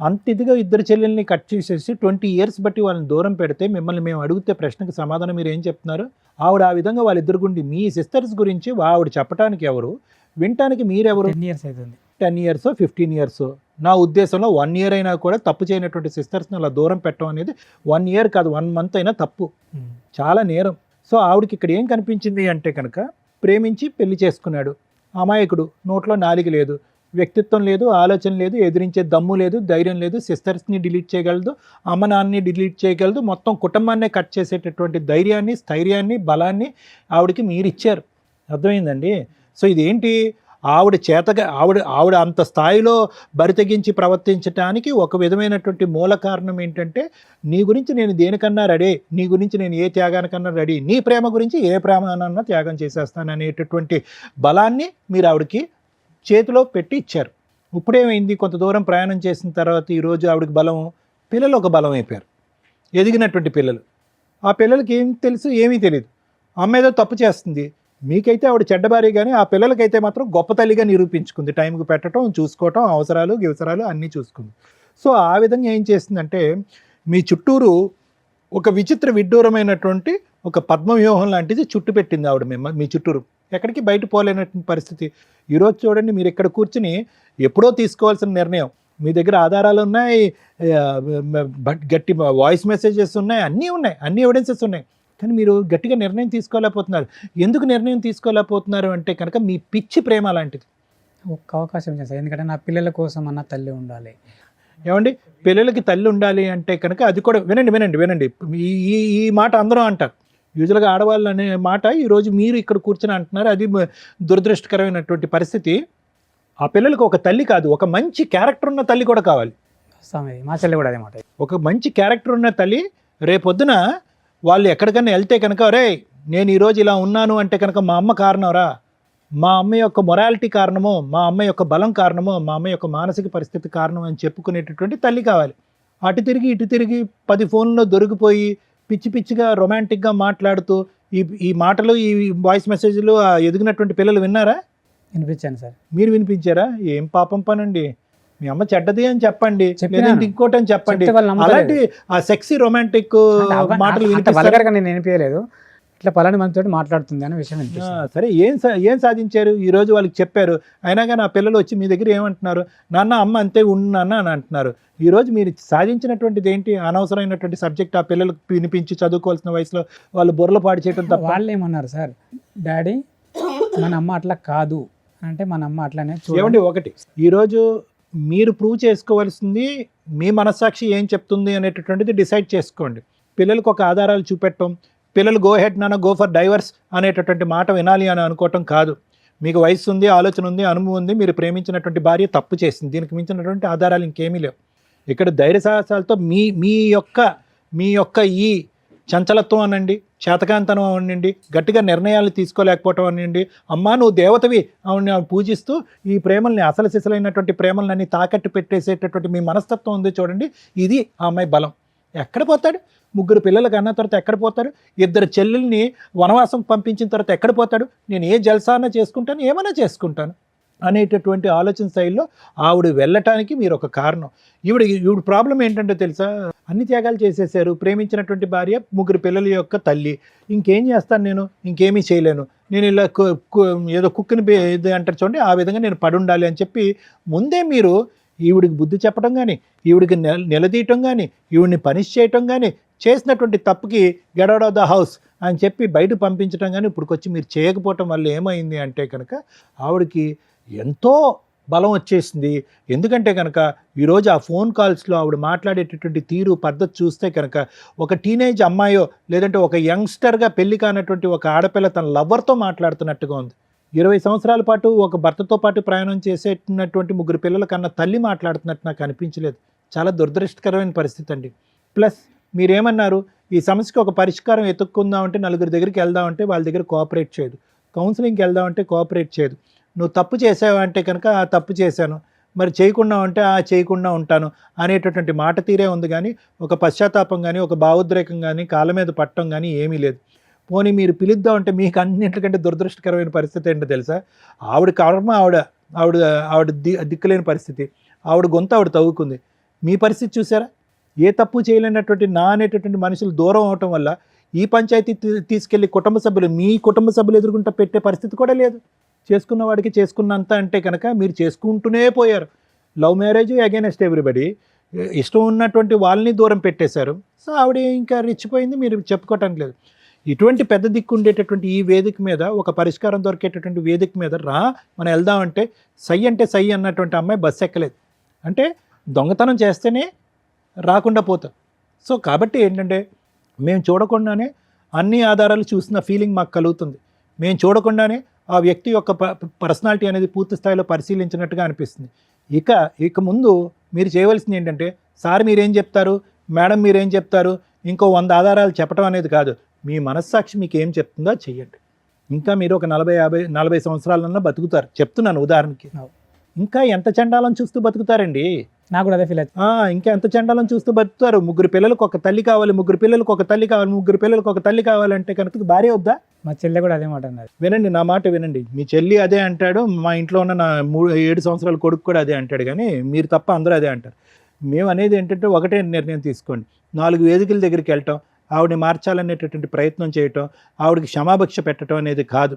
అంత ఇదిగా ఇద్దరు చెల్లెల్ని కట్ చేసేసి 20 years బట్టి వాళ్ళని దూరం పెడితే, మిమ్మల్ని మేము అడిగితే ప్రశ్నకు సమాధానం మీరు ఏం చెప్తున్నారు? ఆవిడ ఆ విధంగా వాళ్ళిద్దరు గుండి మీ సిస్టర్స్ గురించి ఆవిడ చెప్పడానికి ఎవరు, వినటానికి మీరెవరు? 10 years అవుతుంది. 10 years 15 years, నా ఉద్దేశంలో 1 year అయినా కూడా తప్పు చేయనటువంటి సిస్టర్స్ని అలా దూరం పెట్టడం అనేది 1 year కాదు 1 month అయినా తప్పు, చాలా నేరం. సో ఆవిడకి ఇక్కడ ఏం కనిపించింది అంటే కనుక, ప్రేమించి పెళ్లి చేసుకున్నాడు అమాయకుడు, నోట్లో నాలుక లేదు, వ్యక్తిత్వం లేదు, ఆలోచన లేదు, ఎదిరించే దమ్ము లేదు, ధైర్యం లేదు, సిస్టర్స్ని డిలీట్ చేయగలదు, అమ్మ నాన్నని డిలీట్ చేయగలదు, మొత్తం కుటుంబాన్నే కట్ చేసేటటువంటి ధైర్యాన్ని, స్థైర్యాన్ని, బలాన్ని ఆవిడకి మీరు ఇచ్చారు. అర్థమైందండి? సో ఇదేంటి, ఆవిడ అంత స్థాయిలో బరితెగించి ప్రవర్తించడానికి ఒక విధమైనటువంటి మూల కారణం ఏంటంటే, నీ గురించి నేను దేనికన్నా రెడీ, నీ గురించి నేను ఏ త్యాగానికన్నా రెడీ, నీ ప్రేమ గురించి ఏ ప్రేమనన్నా త్యాగం చేసేస్తాను అనేటటువంటి బలాన్ని మీరు ఆవిడకి చేతిలో పెట్టి ఇచ్చారు. ఇప్పుడేమైంది, కొంత దూరం ప్రయాణం చేసిన తర్వాత ఈరోజు ఆవిడకి బలం, పిల్లలు ఒక బలం అయిపోయారు, ఎదిగినటువంటి పిల్లలు. ఆ పిల్లలకి ఏం తెలుసు, ఏమీ తెలియదు. అమ్మ ఏదో తప్పు చేస్తుంది, మీకైతే ఆవిడ చెడ్డబారి, కానీ ఆ పిల్లలకైతే మాత్రం గొప్ప తల్లిగా నిరూపించుకుంది. టైంకి పెట్టడం, చూసుకోవటం, అవసరాలు అన్నీ చూసుకుంది. సో ఆ విధంగా ఏం చేస్తుందంటే, మీ చుట్టూరు ఒక విచిత్ర విడ్డూరమైనటువంటి ఒక పద్మవ్యూహం లాంటిది చుట్టు పెట్టింది ఆవిడ మీ చుట్టూరు. ఎక్కడికి బయట పోలేనటువంటి పరిస్థితి. ఈరోజు చూడండి, మీరు ఇక్కడ కూర్చుని ఎప్పుడో తీసుకోవాల్సిన నిర్ణయం, మీ దగ్గర ఆధారాలు ఉన్నాయి, గట్టి వాయిస్ మెసేజెస్ ఉన్నాయి, అన్ని ఎవిడెన్సెస్ ఉన్నాయి, కానీ మీరు గట్టిగా నిర్ణయం తీసుకోలేకపోతున్నారు. ఎందుకు నిర్ణయం తీసుకోలేకపోతున్నారు అంటే కనుక మీ పిచ్చి ప్రేమ లాంటిది. ఒక్క అవకాశం చేస్తాను, ఎందుకంటే నా పిల్లల కోసం అన్న తల్లి ఉండాలి. ఏమండి, పిల్లలకి తల్లి ఉండాలి అంటే కనుక అది కూడా వినండి, ఈ మాట అందరూ అంటారు. యూజువల్గా ఆడవాళ్ళు అనే మాట ఈరోజు మీరు ఇక్కడ కూర్చొని అంటున్నారు, అది దురదృష్టకరమైనటువంటి పరిస్థితి. ఆ పిల్లలకు ఒక తల్లి కాదు, ఒక మంచి క్యారెక్టర్ ఉన్న తల్లి కూడా కావాలి. మా చెల్లి కూడా అదే మాట. ఒక మంచి క్యారెక్టర్ ఉన్న తల్లి రేపొద్దున వాళ్ళు ఎక్కడికన్నా వెళ్తే కనుక, రే నేను ఈరోజు ఇలా ఉన్నాను అంటే కనుక మా అమ్మ కారణంరా, మా అమ్మ యొక్క మొరాలిటీ కారణమో, మా అమ్మ యొక్క బలం కారణమో, మా అమ్మ యొక్క మానసిక పరిస్థితి కారణం అని చెప్పుకునేటటువంటి తల్లి కావాలి. అటు తిరిగి ఇటు తిరిగి 10 ఫోన్లో దొరికిపోయి పిచ్చి పిచ్చిగా రొమాంటిక్గా మాట్లాడుతూ ఈ మాటలు, ఈ వాయిస్ మెసేజ్లు ఎదిగినటువంటి పిల్లలు విన్నారా? వినిపించాను సార్. మీరు వినిపించారా? ఏం పాపం పనండి, మీ అమ్మ చెడ్డది అని చెప్పండి, లేదంటే ఇంకోటి అని చెప్పండి. అలాంటి ఆ సెక్సీ రొమాంటిక్ మాటలు వినిపిస్తారు. నేను వినిపించలేదు, ఇట్లా పలాని మనతో మాట్లాడుతుంది అనే విషయం వినిపిస్తుంది. సరే, ఏం సాధించారు? ఈరోజు వాళ్ళకి చెప్పారు, అయినా కానీ ఆ పిల్లలు వచ్చి మీ దగ్గర ఏమంటున్నారు, నాన్న అమ్మ అంతే ఉన్నాన్న అని అంటున్నారు. ఈరోజు మీరు సాధించినటువంటిది ఏంటి? అనవసరమైనటువంటి సబ్జెక్ట్ ఆ పిల్లలకు వినిపించి చదువుకోవాల్సిన వయసులో వాళ్ళు బుర్రలు పాడు చేయడం తప్ప. వాళ్ళు ఏమన్నారు సార్, డాడీ మన అమ్మ అట్లా కాదు అంటే మన అమ్మ అట్లానే. ఏమండి, ఒకటి ఈరోజు మీరు ప్రూవ్ చేసుకోవాల్సింది మీ మనస్సాక్షి ఏం చెప్తుంది అనేటటువంటిది డిసైడ్ చేసుకోండి. పిల్లలకు ఒక ఆధారాలు చూపెట్టడం, పిల్లలు గో హెడ్ నాన్న గో ఫర్ డైవర్స్ అనేటటువంటి మాట వినాలి అని అనుకోవటం కాదు. మీకు వయసు ఉంది, ఆలోచన ఉంది, అనుభవం ఉంది, మీరు ప్రేమించినటువంటి భార్య తప్పు చేసింది, దీనికి మించినటువంటి ఆధారాలు ఇంకేమీ లేవు. ఇక్కడ ధైర్య సాహసాలతో మీ యొక్క ఈ చంచలత్వం అనండి, చేతకాంతనం అనండి, గట్టిగా నిర్ణయాలు తీసుకోలేకపోవటం అనండి, అమ్మా నువ్వు దేవతవి ఆవిడని పూజిస్తూ ఈ ప్రేమల్ని అసలు సిసలైనటువంటి ప్రేమలన్నీ తాకట్టు పెట్టేసేటటువంటి మీ మనస్తత్వం ఉంది చూడండి, ఇది ఆ అమ్మాయి బలం. ఎక్కడ పోతాడు? 3 పిల్లలకు అన్న తర్వాత ఎక్కడ పోతాడు? 2 చెల్లెల్ని వనవాసం పంపించిన తర్వాత ఎక్కడ పోతాడు? నేను ఏ జల్సాన చేసుకుంటాను, ఏమైనా చేసుకుంటాను అనేటటువంటి ఆలోచన శైలిలో ఆవిడ వెళ్ళటానికి మీరు ఒక కారణం. ఈవిడ ప్రాబ్లం ఏంటంటే తెలుసా, అన్ని త్యాగాలు చేసేసారు, ప్రేమించినటువంటి భార్య, 3 పిల్లల యొక్క తల్లి, ఇంకేం చేస్తాను నేను, ఇంకేమీ చేయలేను, నేను ఇలా ఏదో కుక్కని ఇది అంటారు చూడండి, ఆ విధంగా నేను పడి ఉండాలి అని చెప్పి ముందే మీరు ఈవిడికి బుద్ధి చెప్పడం కానీ, ఈవిడికి నిలదీయటం కానీ, ఈవిడిని పనిష్ చేయటం కానీ, చేసినటువంటి తప్పుకి get out of the house అని చెప్పి బయట పంపించడం కానీ ఇప్పుడుకొచ్చి మీరు చేయకపోవటం వల్ల ఏమైంది అంటే కనుక ఆవిడకి ఎంతో బలం వచ్చేసింది. ఎందుకంటే కనుక ఈరోజు ఆ ఫోన్ కాల్స్లో ఆవిడ మాట్లాడేటటువంటి తీరు పద్ధతి చూస్తే కనుక ఒక టీనేజ్ అమ్మాయో లేదంటే ఒక యంగ్స్టర్గా పెళ్లి కానటువంటి ఒక ఆడపిల్ల తన లవ్వర్తో మాట్లాడుతున్నట్టుగా ఉంది. 20 సంవత్సరాల పాటు ఒక భర్తతో పాటు ప్రయాణం చేసేటటువంటి 3 పిల్లల కన్నా తల్లి మాట్లాడుతున్నట్టు నాకు అనిపించలేదు. చాలా దురదృష్టకరమైన పరిస్థితి అండి. ప్లస్ మీరేమన్నారు, ఈ సమస్యకి ఒక పరిష్కారం ఎత్తుక్కుందామంటే 4 దగ్గరికి వెళ్దామంటే వాళ్ళ దగ్గర కోఆపరేట్ చేయదు, కౌన్సిలింగ్కి వెళ్దామంటే కోఆపరేట్ చేయదు, నువ్వు తప్పు చేసావంటే కనుక ఆ తప్పు చేశాను, మరి చేయకుండా ఉంటే ఆ చేయకుండా ఉంటాను అనేటటువంటి మాట తీరే ఉంది. కానీ ఒక పశ్చాత్తాపం కానీ ఒక భావోద్రేకం కానీ కాళ్ళ మీద పట్టడం కానీ ఏమీ లేదు. పోనీ మీరు పిలుద్దామంటే మీకు అన్నింటికంటే దురదృష్టకరమైన పరిస్థితి ఏంటో తెలుసా, ఆవిడ కర్మ ఆవిడ దిక్కులేని పరిస్థితి, ఆవిడ గొంతు ఆవిడ తవ్వుకుంది. మీ పరిస్థితి చూసారా, ఏ తప్పు చేయలేనటువంటి నా అనేటటువంటి మనుషులు దూరం అవటం వల్ల ఈ పంచాయతీ తీసుకెళ్ళి మీ కుటుంబ సభ్యులు ఎదుర్కొంటూ పెట్టే పరిస్థితి కూడా లేదు. చేసుకున్న వాడికి చేసుకున్నంత అంటే కనుక మీరు చేసుకుంటూనే పోయారు. లవ్ మ్యారేజ్ అగైనెస్ట్ ఎవ్రీబడి, ఇష్టం ఉన్నటువంటి వాళ్ళని దూరం పెట్టేశారు. సో ఆవిడ ఇంకా రెచ్చిపోయింది, మీరు చెప్పుకోవటానికి లేదు. ఇటువంటి పెద్ద దిక్కు ఉండేటటువంటి ఈ వేదిక మీద ఒక పరిష్కారం దొరికేటటువంటి వేదిక మీద మనం వెళ్దామంటే సై అంటే సై అన్నటువంటి అమ్మాయి బస్సు ఎక్కలేదు. అంటే దొంగతనం చేస్తేనే రాకుండా పోతాం. సో కాబట్టి ఏంటంటే మేము చూడకుండానే అన్ని ఆధారాలు చూసిన ఫీలింగ్ మాకు కలుగుతుంది. మేము చూడకుండానే ఆ వ్యక్తి యొక్క పర్సనాలిటీ అనేది పూర్తి స్థాయిలో పరిశీలించినట్టుగా అనిపిస్తుంది. ఇక ముందు మీరు చేయవలసింది ఏంటంటే, సార్ మీరేం చెప్తారు, మేడం మీరేం చెప్తారు, ఇంకో 100 ఆధారాలు చెప్పడం అనేది కాదు, మీ మనస్సాక్షి మీకు ఏం చెప్తుందో చెయ్యండి. ఇంకా మీరు ఒక 40 సంవత్సరాలన్నా బతుకుతారు, చెప్తున్నాను ఉదాహరణకి. ఇంకా ఎంత చండాలం చూస్తూ బతుకుతారండి, నాకు కూడా అదే ఫీల్ అవుతుంది. ఇంకా ఎంత చండాలం చూస్తూ బతుకుతారు. 3 పిల్లలకు ఒక తల్లి కావాలి, 3 పిల్లలకు ఒక తల్లి కావాలి, 3 పిల్లలకు ఒక తల్లి కావాలంటే కనుక భార్య వద్దా? మా చెల్లె కూడా అదే మాట అన్నది. వినండి, నా మాట వినండి. మీ చెల్లి అదే అంటాడు, మా ఇంట్లో ఉన్న నా 7 సంవత్సరాల కొడుకు కూడా అదే అంటాడు, కానీ మీరు తప్ప అందరూ అదే అంటారు. మేము అనేది ఏంటంటే ఒకటే నిర్ణయం తీసుకోండి, 4 వేదికల దగ్గరికి వెళ్ళటం, ఆవిడని మార్చాలనేటటువంటి ప్రయత్నం చేయటం, ఆవిడకి క్షమాభిక్ష పెట్టడం అనేది కాదు,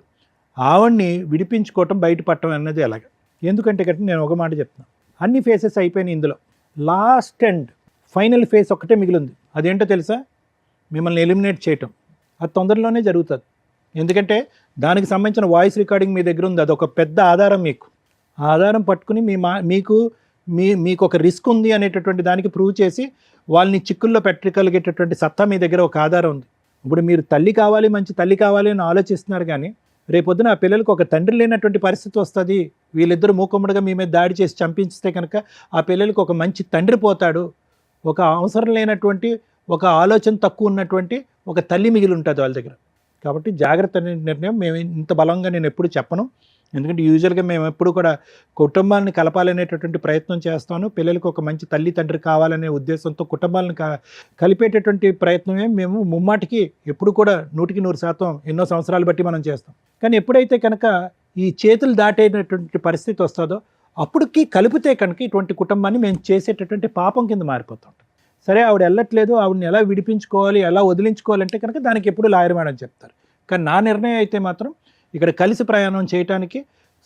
ఆవిడ్ని విడిపించుకోవటం, బయటపడటం అన్నది ఎలాగ. ఎందుకంటే కనుక నేను ఒక మాట చెప్తున్నాను, అన్ని ఫేసెస్ అయిపోయినాయి, ఇందులో లాస్ట్ అండ్ ఫైనల్ ఫేస్ ఒకటే మిగిలింది. అదేంటో తెలుసా, మిమ్మల్ని ఎలిమినేట్ చేయటం. అది తొందరలోనే జరుగుతుంది. ఎందుకంటే దానికి సంబంధించిన వాయిస్ రికార్డింగ్ మీ దగ్గర ఉంది, అదొక పెద్ద ఆధారం. మీకు ఆ ఆధారం పట్టుకుని మీకు ఒక రిస్క్ ఉంది అనేటటువంటి దానికి ప్రూవ్ చేసి వాళ్ళని చిక్కుల్లో పెట్టగలిగేటటువంటి సత్తా మీ దగ్గర ఒక ఆధారం ఉంది. ఇప్పుడు మీరు తల్లి కావాలి, మంచి తల్లి కావాలి అని ఆలోచిస్తున్నారు, కానీ రేపొద్దున ఆ పిల్లలకు ఒక తండ్రి లేనటువంటి పరిస్థితి వస్తుంది. వీళ్ళిద్దరూ మూకుమ్మడిగా మీ మీద దాడి చేసి చంపించితే కనుక ఆ పిల్లలకు ఒక మంచి తండ్రి పోతాడు, ఒక అవసరం లేనటువంటి, ఒక ఆలోచన తక్కువ ఉన్నటువంటి ఒక తల్లి మిగిలి ఉంటుంది వాళ్ళ దగ్గర. కాబట్టి జాగ్రత్త అనే నిర్ణయం మేము ఇంత బలంగా నేను ఎప్పుడు చెప్పను. ఎందుకంటే యూజువల్గా మేము ఎప్పుడు కూడా కుటుంబాలను కలపాలనేటటువంటి ప్రయత్నం చేస్తాను. పిల్లలకు ఒక మంచి తల్లి తండ్రి కావాలనే ఉద్దేశంతో కుటుంబాలను కలిపేటటువంటి ప్రయత్నమే మేము ముమ్మాటికి ఎప్పుడు కూడా 100% ఎన్నో సంవత్సరాలు బట్టి మనం చేస్తాం. కానీ ఎప్పుడైతే కనుక ఈ చేతులు దాటేటటువంటి పరిస్థితి వస్తుందో అప్పటికి కలిపితే కనుక ఇటువంటి కుటుంబాన్ని మేము చేసేటటువంటి పాపం కింద మారిపోతాం. సరే ఆవిడ వెళ్ళట్లేదు, ఆవిడని ఎలా విడిపించుకోవాలి, ఎలా వదిలించుకోవాలంటే కనుక దానికి ఎప్పుడు లాయర్ మేడం చెప్తారు. కానీ నా నిర్ణయం అయితే మాత్రం ఇక్కడ కలిసి ప్రయాణం చేయడానికి,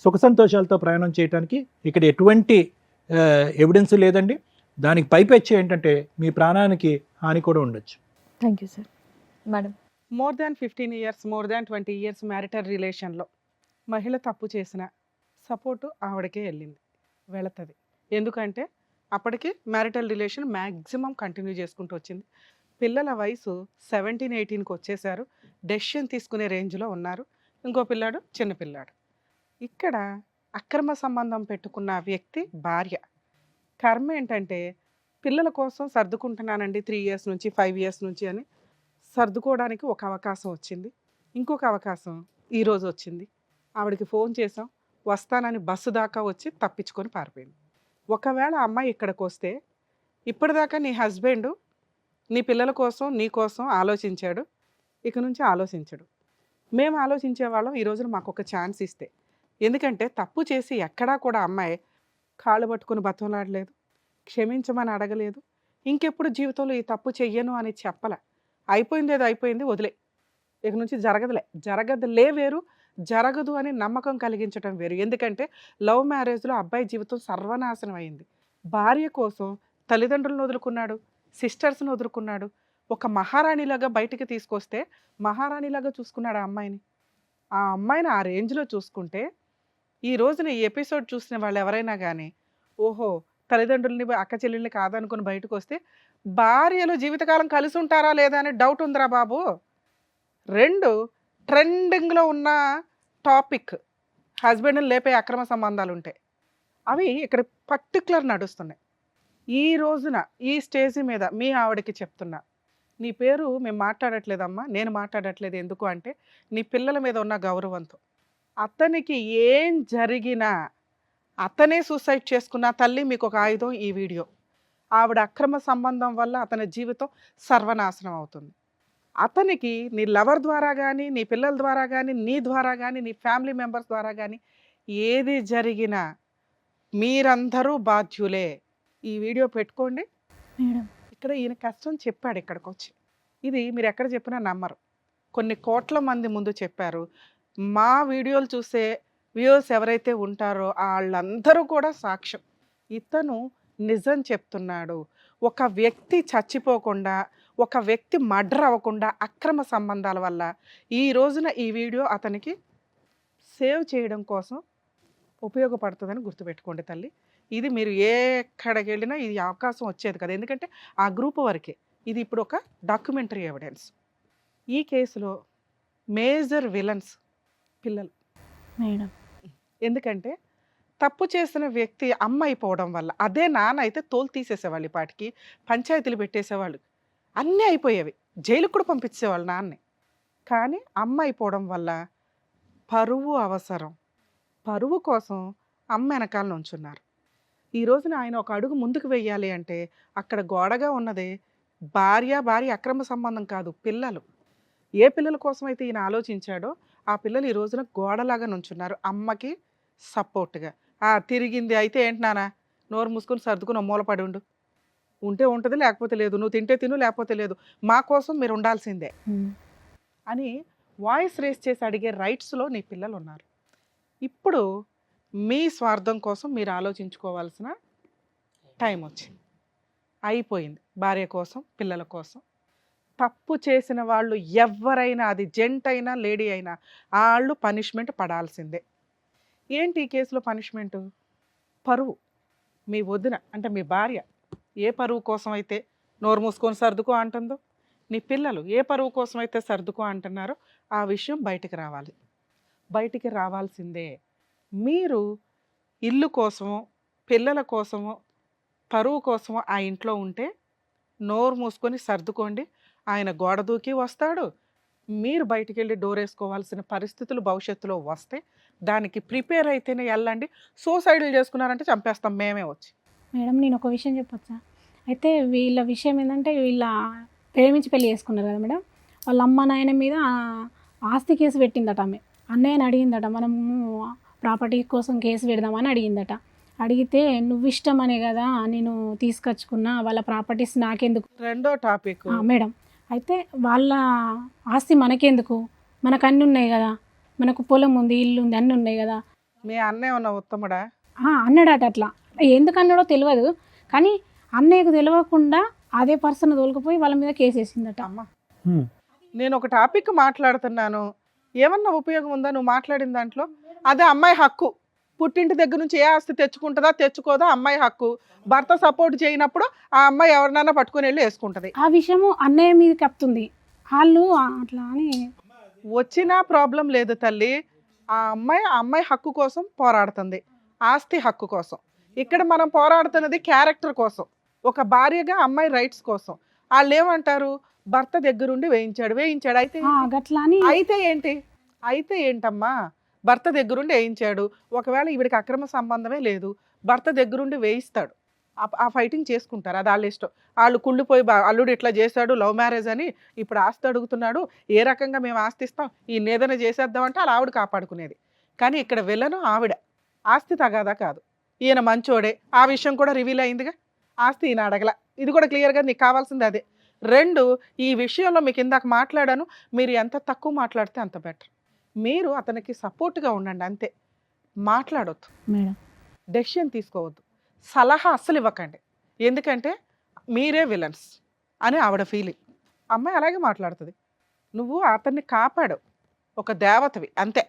సుఖ సంతోషాలతో ప్రయాణం చేయడానికి ఇక్కడ ఎటువంటి ఎవిడెన్స్ లేదండి. దానికి పైపెచ్చి ఏంటంటే మీ ప్రాణానికి హాని కూడా ఉండొచ్చు. Thank you sir. Madam, more than 15 years, more than 20 years marital రిలేషన్లో మహిళ తప్పు చేసిన సపోర్టు ఆవిడకే వెళ్తుంది, వెళుతుంది. ఎందుకంటే అప్పటికి మ్యారిటల్ రిలేషన్ మ్యాక్సిమం కంటిన్యూ చేసుకుంటూ వచ్చింది. పిల్లల వయసు 17-18కి వచ్చేసారు. డెసిషన్ తీసుకునే రేంజ్లో ఉన్నారు. ఇంకో పిల్లాడు చిన్నపిల్లాడు. ఇక్కడ అక్రమ సంబంధం పెట్టుకున్న వ్యక్తి భార్య. కర్మ ఏంటంటే పిల్లల కోసం సర్దుకుంటున్నానండి 3 ఇయర్స్ నుంచి 5 ఇయర్స్ నుంచి అని సర్దుకోవడానికి ఒక అవకాశం వచ్చింది. ఇంకొక అవకాశం ఈరోజు వచ్చింది. ఆవిడకి ఫోన్ చేసాం, వస్తానని బస్సు దాకా వచ్చి తప్పించుకొని పారిపోయింది. ఒకవేళ అమ్మాయి ఇక్కడికి వస్తే ఇప్పటిదాకా నీ హస్బెండ్ నీ పిల్లల కోసం నీ కోసం ఆలోచించాడు, ఇక నుంచి ఆలోచించడు. మేము ఆలోచించేవాళ్ళం. ఈ రోజున మాకు ఒక ఛాన్స్ ఇస్తే, ఎందుకంటే తప్పు చేసి ఎక్కడా కూడా అమ్మాయి కాళ్ళు పట్టుకుని బతంలాడలేదు, క్షమించమని అడగలేదు, ఇంకెప్పుడు జీవితంలో ఈ తప్పు చెయ్యను అని చెప్పలే. అయిపోయింది ఏదో అయిపోయింది, వదిలే, ఇక నుంచి జరగదులే వేరు, జరగదు అని నమ్మకం కలిగించడం వేరు. ఎందుకంటే లవ్ మ్యారేజ్లో అబ్బాయి జీవితం సర్వనాశనం అయింది. భార్య కోసం తల్లిదండ్రులను వదులుకున్నాడు, సిస్టర్స్ని వదులుకున్నాడు. ఒక మహారాణిలాగా బయటికి తీసుకొస్తే మహారాణిలాగా చూసుకున్నాడు ఆ అమ్మాయిని. ఆ అమ్మాయిని ఆ రేంజ్లో చూసుకుంటే ఈ రోజున ఈ ఎపిసోడ్ చూసిన వాళ్ళు ఎవరైనా కానీ ఓహో తల్లిదండ్రుల్ని అక్క చెల్లెల్ని కాదనుకుని బయటకు వస్తే భార్యలు జీవితకాలం కలిసి ఉంటారా లేదా అనే డౌట్ ఉందిరా బాబు. 2 ట్రెండింగ్లో ఉన్న టాపిక్ హస్బెండ్ని లేపే అక్రమ సంబంధాలు ఉంటాయి. అవి ఇక్కడ పర్టికులర్ నడుస్తున్నాయి. ఈ రోజున ఈ స్టేజ్ మీద మీ ఆవిడకి చెప్తున్నా, నీ పేరు మేము మాట్లాడట్లేదమ్మా, నేను మాట్లాడట్లేదు. ఎందుకు అంటే నీ పిల్లల మీద ఉన్న గౌరవంతో. అతనికి ఏం జరిగినా అతనే సూసైడ్ చేసుకున్న తల్లి మీకు ఒక ఆయుధం ఈ వీడియో. ఆవిడ అక్రమ సంబంధం వల్ల అతని జీవితం సర్వనాశనం అవుతుంది. అతనికి నీ లవర్ ద్వారా కానీ నీ పిల్లల ద్వారా కానీ నీ ద్వారా కానీ నీ ఫ్యామిలీ మెంబర్స్ ద్వారా కానీ ఏది జరిగినా మీరందరూ బాధ్యులే. ఈ వీడియో పెట్టుకోండి. మేడం ఇక్కడ ఈయన కష్టం చెప్పాడు ఇక్కడికి వచ్చి. ఇది మీరు ఎక్కడ చెప్పినా నమ్మరు. కొన్ని కోట్ల మంది ముందు చెప్పారు. మా వీడియోలు చూసే వ్యూవర్స్ ఎవరైతే ఉంటారో వాళ్ళందరూ కూడా సాక్ష్యం. ఇతను నిజం చెప్తున్నాడు. ఒక వ్యక్తి చచ్చిపోకుండా, ఒక వ్యక్తి మర్డర్ అవ్వకుండా అక్రమ సంబంధాల వల్ల ఈ రోజున ఈ వీడియో అతనికి సేవ్ చేయడం కోసం ఉపయోగపడుతుందని గుర్తుపెట్టుకోండి తల్లి. ఇది మీరు ఎక్కడికి వెళ్ళినా ఇది అవకాశం వచ్చేది కదా, ఎందుకంటే ఆ గ్రూప్ వరకే. ఇది ఇప్పుడు ఒక డాక్యుమెంటరీ ఎవిడెన్స్. ఈ కేసులో మేజర్ విలన్స్ పిల్లలు. మేడం ఎందుకంటే తప్పు చేసిన వ్యక్తి అమ్మ అయిపోవడం వల్ల, అదే నాన్న అయితే తోలు తీసేసేవాళ్ళు, ఈ పాటికి పంచాయతీలు పెట్టేసేవాళ్ళు, అన్నీ అయిపోయేవి, జైలుకు కూడా పంపించేవాళ్ళు నాన్నే. కానీ అమ్మ అయిపోవడం వల్ల పరువు అవసరం, పరువు కోసం అమ్మ వెనకాల నుంచున్నారు. ఈ రోజున ఆయన ఒక అడుగు ముందుకు వెయ్యాలి అంటే అక్కడ గోడగా ఉన్నదే భార్య అక్రమ సంబంధం కాదు, పిల్లలు. ఏ పిల్లల కోసం అయితే ఈయన ఆలోచించాడో ఆ పిల్లలు ఈ రోజున గోడలాగా నుంచున్నారు అమ్మకి సపోర్ట్గా. తిరిగింది అయితే ఏంటి నాన్న, నోరు మూసుకొని సర్దుకుని మూలపడి ఉండు, ఉంటే ఉంటుంది లేకపోతే లేదు, నువ్వు తింటే తిను లేకపోతే లేదు, మా కోసం మీరు ఉండాల్సిందే అని వాయిస్ రేస్ చేసి అడిగే రైట్స్లో నీ పిల్లలు ఉన్నారు. ఇప్పుడు మీ స్వార్థం కోసం మీరు ఆలోచించుకోవాల్సిన టైం వచ్చింది, అయిపోయింది. భార్య కోసం, పిల్లల కోసం. తప్పు చేసిన వాళ్ళు ఎవరైనా, అది జెంట్ అయినా లేడీ అయినా, వాళ్ళు పనిష్మెంట్ పడాల్సిందే. ఏంటి ఈ కేసులో పనిష్మెంటు? పరువు. మీ వదిన అంటే మీ భార్య ఏ పరువు కోసం అయితే నోరు మూసుకొని సర్దుకో అంటుందో, నీ పిల్లలు ఏ పరువు కోసం అయితే సర్దుకో అంటున్నారో ఆ విషయం బయటికి రావాలి, బయటికి రావాల్సిందే. మీరు ఇల్లు కోసమో పిల్లల కోసమో పరువు కోసమో ఆ ఇంట్లో ఉంటే నోరు మూసుకొని సర్దుకోండి. ఆయన గోడ దూకి వస్తాడు, మీరు బయటికి వెళ్ళి డోర్ వేసుకోవాల్సిన పరిస్థితులు భవిష్యత్తులో వస్తే దానికి ప్రిపేర్ అయితేనే వెళ్ళండి. సూసైడ్లు చేసుకున్నారంటే చంపేస్తాం మేమే వచ్చి. మేడం నేను ఒక విషయం చెప్పొచ్చా? అయితే వీళ్ళ విషయం ఏంటంటే వీళ్ళ ప్రేమించి పెళ్లి చేసుకున్నారు కదా మేడం, వాళ్ళ అమ్మ నాయన మీద ఆస్తి కేసు పెట్టిందట. ఆమె అన్నయ్యని అడిగిందట, మనము ప్రాపర్టీ కోసం కేసు పెడదామని అడిగిందట. అడిగితే నువ్వు ఇష్టమనే కదా నేను తీసుకొచ్చుకున్నా, వాళ్ళ ప్రాపర్టీస్ నాకెందుకు. రెండో టాపిక్ మేడం అయితే వాళ్ళ ఆస్తి మనకెందుకు, మనకు అన్నీ ఉన్నాయి కదా, మనకు పొలం ఉంది, ఇల్లు ఉంది, అన్నీ ఉన్నాయి కదా. మీ అన్నయ్య ఉన్న ఉత్తముడా? అన్నాడట. అట్లా ఎందుకు అన్నాడో తెలియదు, కానీ అన్నయ్యకు తెలియకుండా అదే పర్సన్ తోలుకుపోయి వాళ్ళ మీద కేసు వేసిందట. అమ్మ నేను ఒక టాపిక్ మాట్లాడుతున్నాను, ఏమన్నా ఉపయోగం ఉందా నువ్వు మాట్లాడిన దాంట్లో? అదే అమ్మాయి హక్కు, పుట్టింటి దగ్గర నుంచి ఏ ఆస్తి తెచ్చుకుంటుందా తెచ్చుకోదా అమ్మాయి హక్కు. భర్త సపోర్ట్ చేయనప్పుడు ఆ అమ్మాయి ఎవరినైనా పట్టుకుని వెళ్ళి వేసుకుంటది. ఆ విషయము అన్నయ్య మీద కప్పుతుంది వాళ్ళు అట్లా అని. వచ్చినా ప్రాబ్లం లేదు తల్లి. ఆ అమ్మాయి హక్కు కోసం పోరాడుతుంది, ఆస్తి హక్కు కోసం. ఇక్కడ మనం పోరాడుతున్నది క్యారెక్టర్ కోసం, ఒక భార్యగా అమ్మాయి రైట్స్ కోసం. వాళ్ళు ఏమంటారు, భర్త దగ్గరుండి వేయించాడు అయితే గట్లా అని. అయితే ఏంటమ్మా, భర్త దగ్గరుండి వేయించాడు. ఒకవేళ ఈవిడికి అక్రమ సంబంధమే లేదు, భర్త దగ్గరుండి వేయిస్తాడు. ఆ ఫైటింగ్ చేసుకుంటారు, అది వాళ్ళ ఇష్టం. వాళ్ళు కుళ్ళిపోయి అల్లుడు ఇట్లా చేశాడు, లవ్ మ్యారేజ్ అని ఇప్పుడు ఆస్తి అడుగుతున్నాడు, ఏ రకంగా మేము ఆస్తి ఇస్తాం, ఈ నేదన చేసేద్దామంటే అలా ఆవిడ కాపాడుకునేది. కానీ ఇక్కడ విలను ఆవిడ, ఆస్తి తగాదా కాదు. ఈయన మంచోడే, ఆ విషయం కూడా రివీల్ అయిందిగా. ఆస్తి ఈయన అడగల, ఇది కూడా క్లియర్గా నీకు కావాల్సింది అదే. 2, ఈ విషయంలో మీకు ఇందాక మాట్లాడాను, మీరు ఎంత తక్కువ మాట్లాడితే అంత బెటర్. మీరు అతనికి సపోర్ట్గా ఉండండి అంతే, మాట్లాడొద్దు, మేడం డెసిషన్ తీసుకోవద్దు, సలహా అస్సలు ఇవ్వకండి. ఎందుకంటే మీరే విలన్స్ అని ఆవిడ ఫీలింగ్. అమ్మాయి అలాగే మాట్లాడుతుంది. నువ్వు అతన్ని కాపాడు, ఒక దేవతవి అంతే.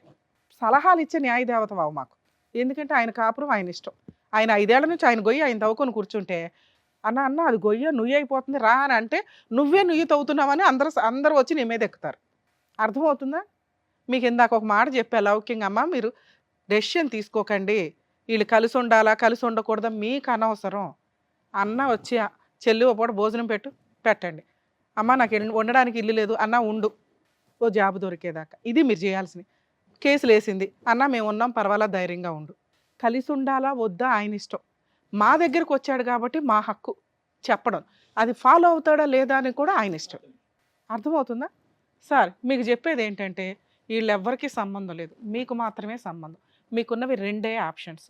సలహాలు ఇచ్చే న్యాయ దేవతవావు మాకు. ఎందుకంటే ఆయన కాపురం ఆయన ఇష్టం. ఆయన 5 ఏళ్ల నుంచి ఆయన గొయ్యి ఆయన తవ్వుకొని కూర్చుంటే, అన్న అది గొయ్య నుయ్యి అయిపోతుంది రా అని అంటే, నువ్వే నుయ్యి తవ్వుతున్నావని అందరూ వచ్చి నీ మీద ఎక్కుతారు. అర్థమవుతుందా? మీకు ఇందాక ఒక మాట చెప్పా, లౌకింగ్ అమ్మ, మీరు డెసిషన్ తీసుకోకండి, వీళ్ళు కలిసి ఉండాలా కలిసి ఉండకూడదా మీకు అనవసరం. అన్న వచ్చి చెల్లి ఒక పూట భోజనం పెట్టండి. అమ్మ నాకు ఉండడానికి ఇల్లు లేదు అన్న, ఉండు ఓ జాబ్ దొరికేదాకా. ఇది మీరు చేయాల్సింది. కేసులు వేసింది అన్న, మేము ఉన్నాం పర్వాలా, ధైర్యంగా ఉండు. కలిసి ఉండాలా వద్దా ఆయన ఇష్టం. మా దగ్గరకు వచ్చాడు కాబట్టి మా హక్కు చెప్పడం, అది ఫాలో అవుతాడా లేదా అని కూడా ఆయన ఇష్టం. అర్థమవుతుందా? సార్ మీకు చెప్పేది ఏంటంటే, వీళ్ళెవ్వరికీ సంబంధం లేదు, మీకు మాత్రమే సంబంధం. మీకున్నవి 2 ఆప్షన్స్.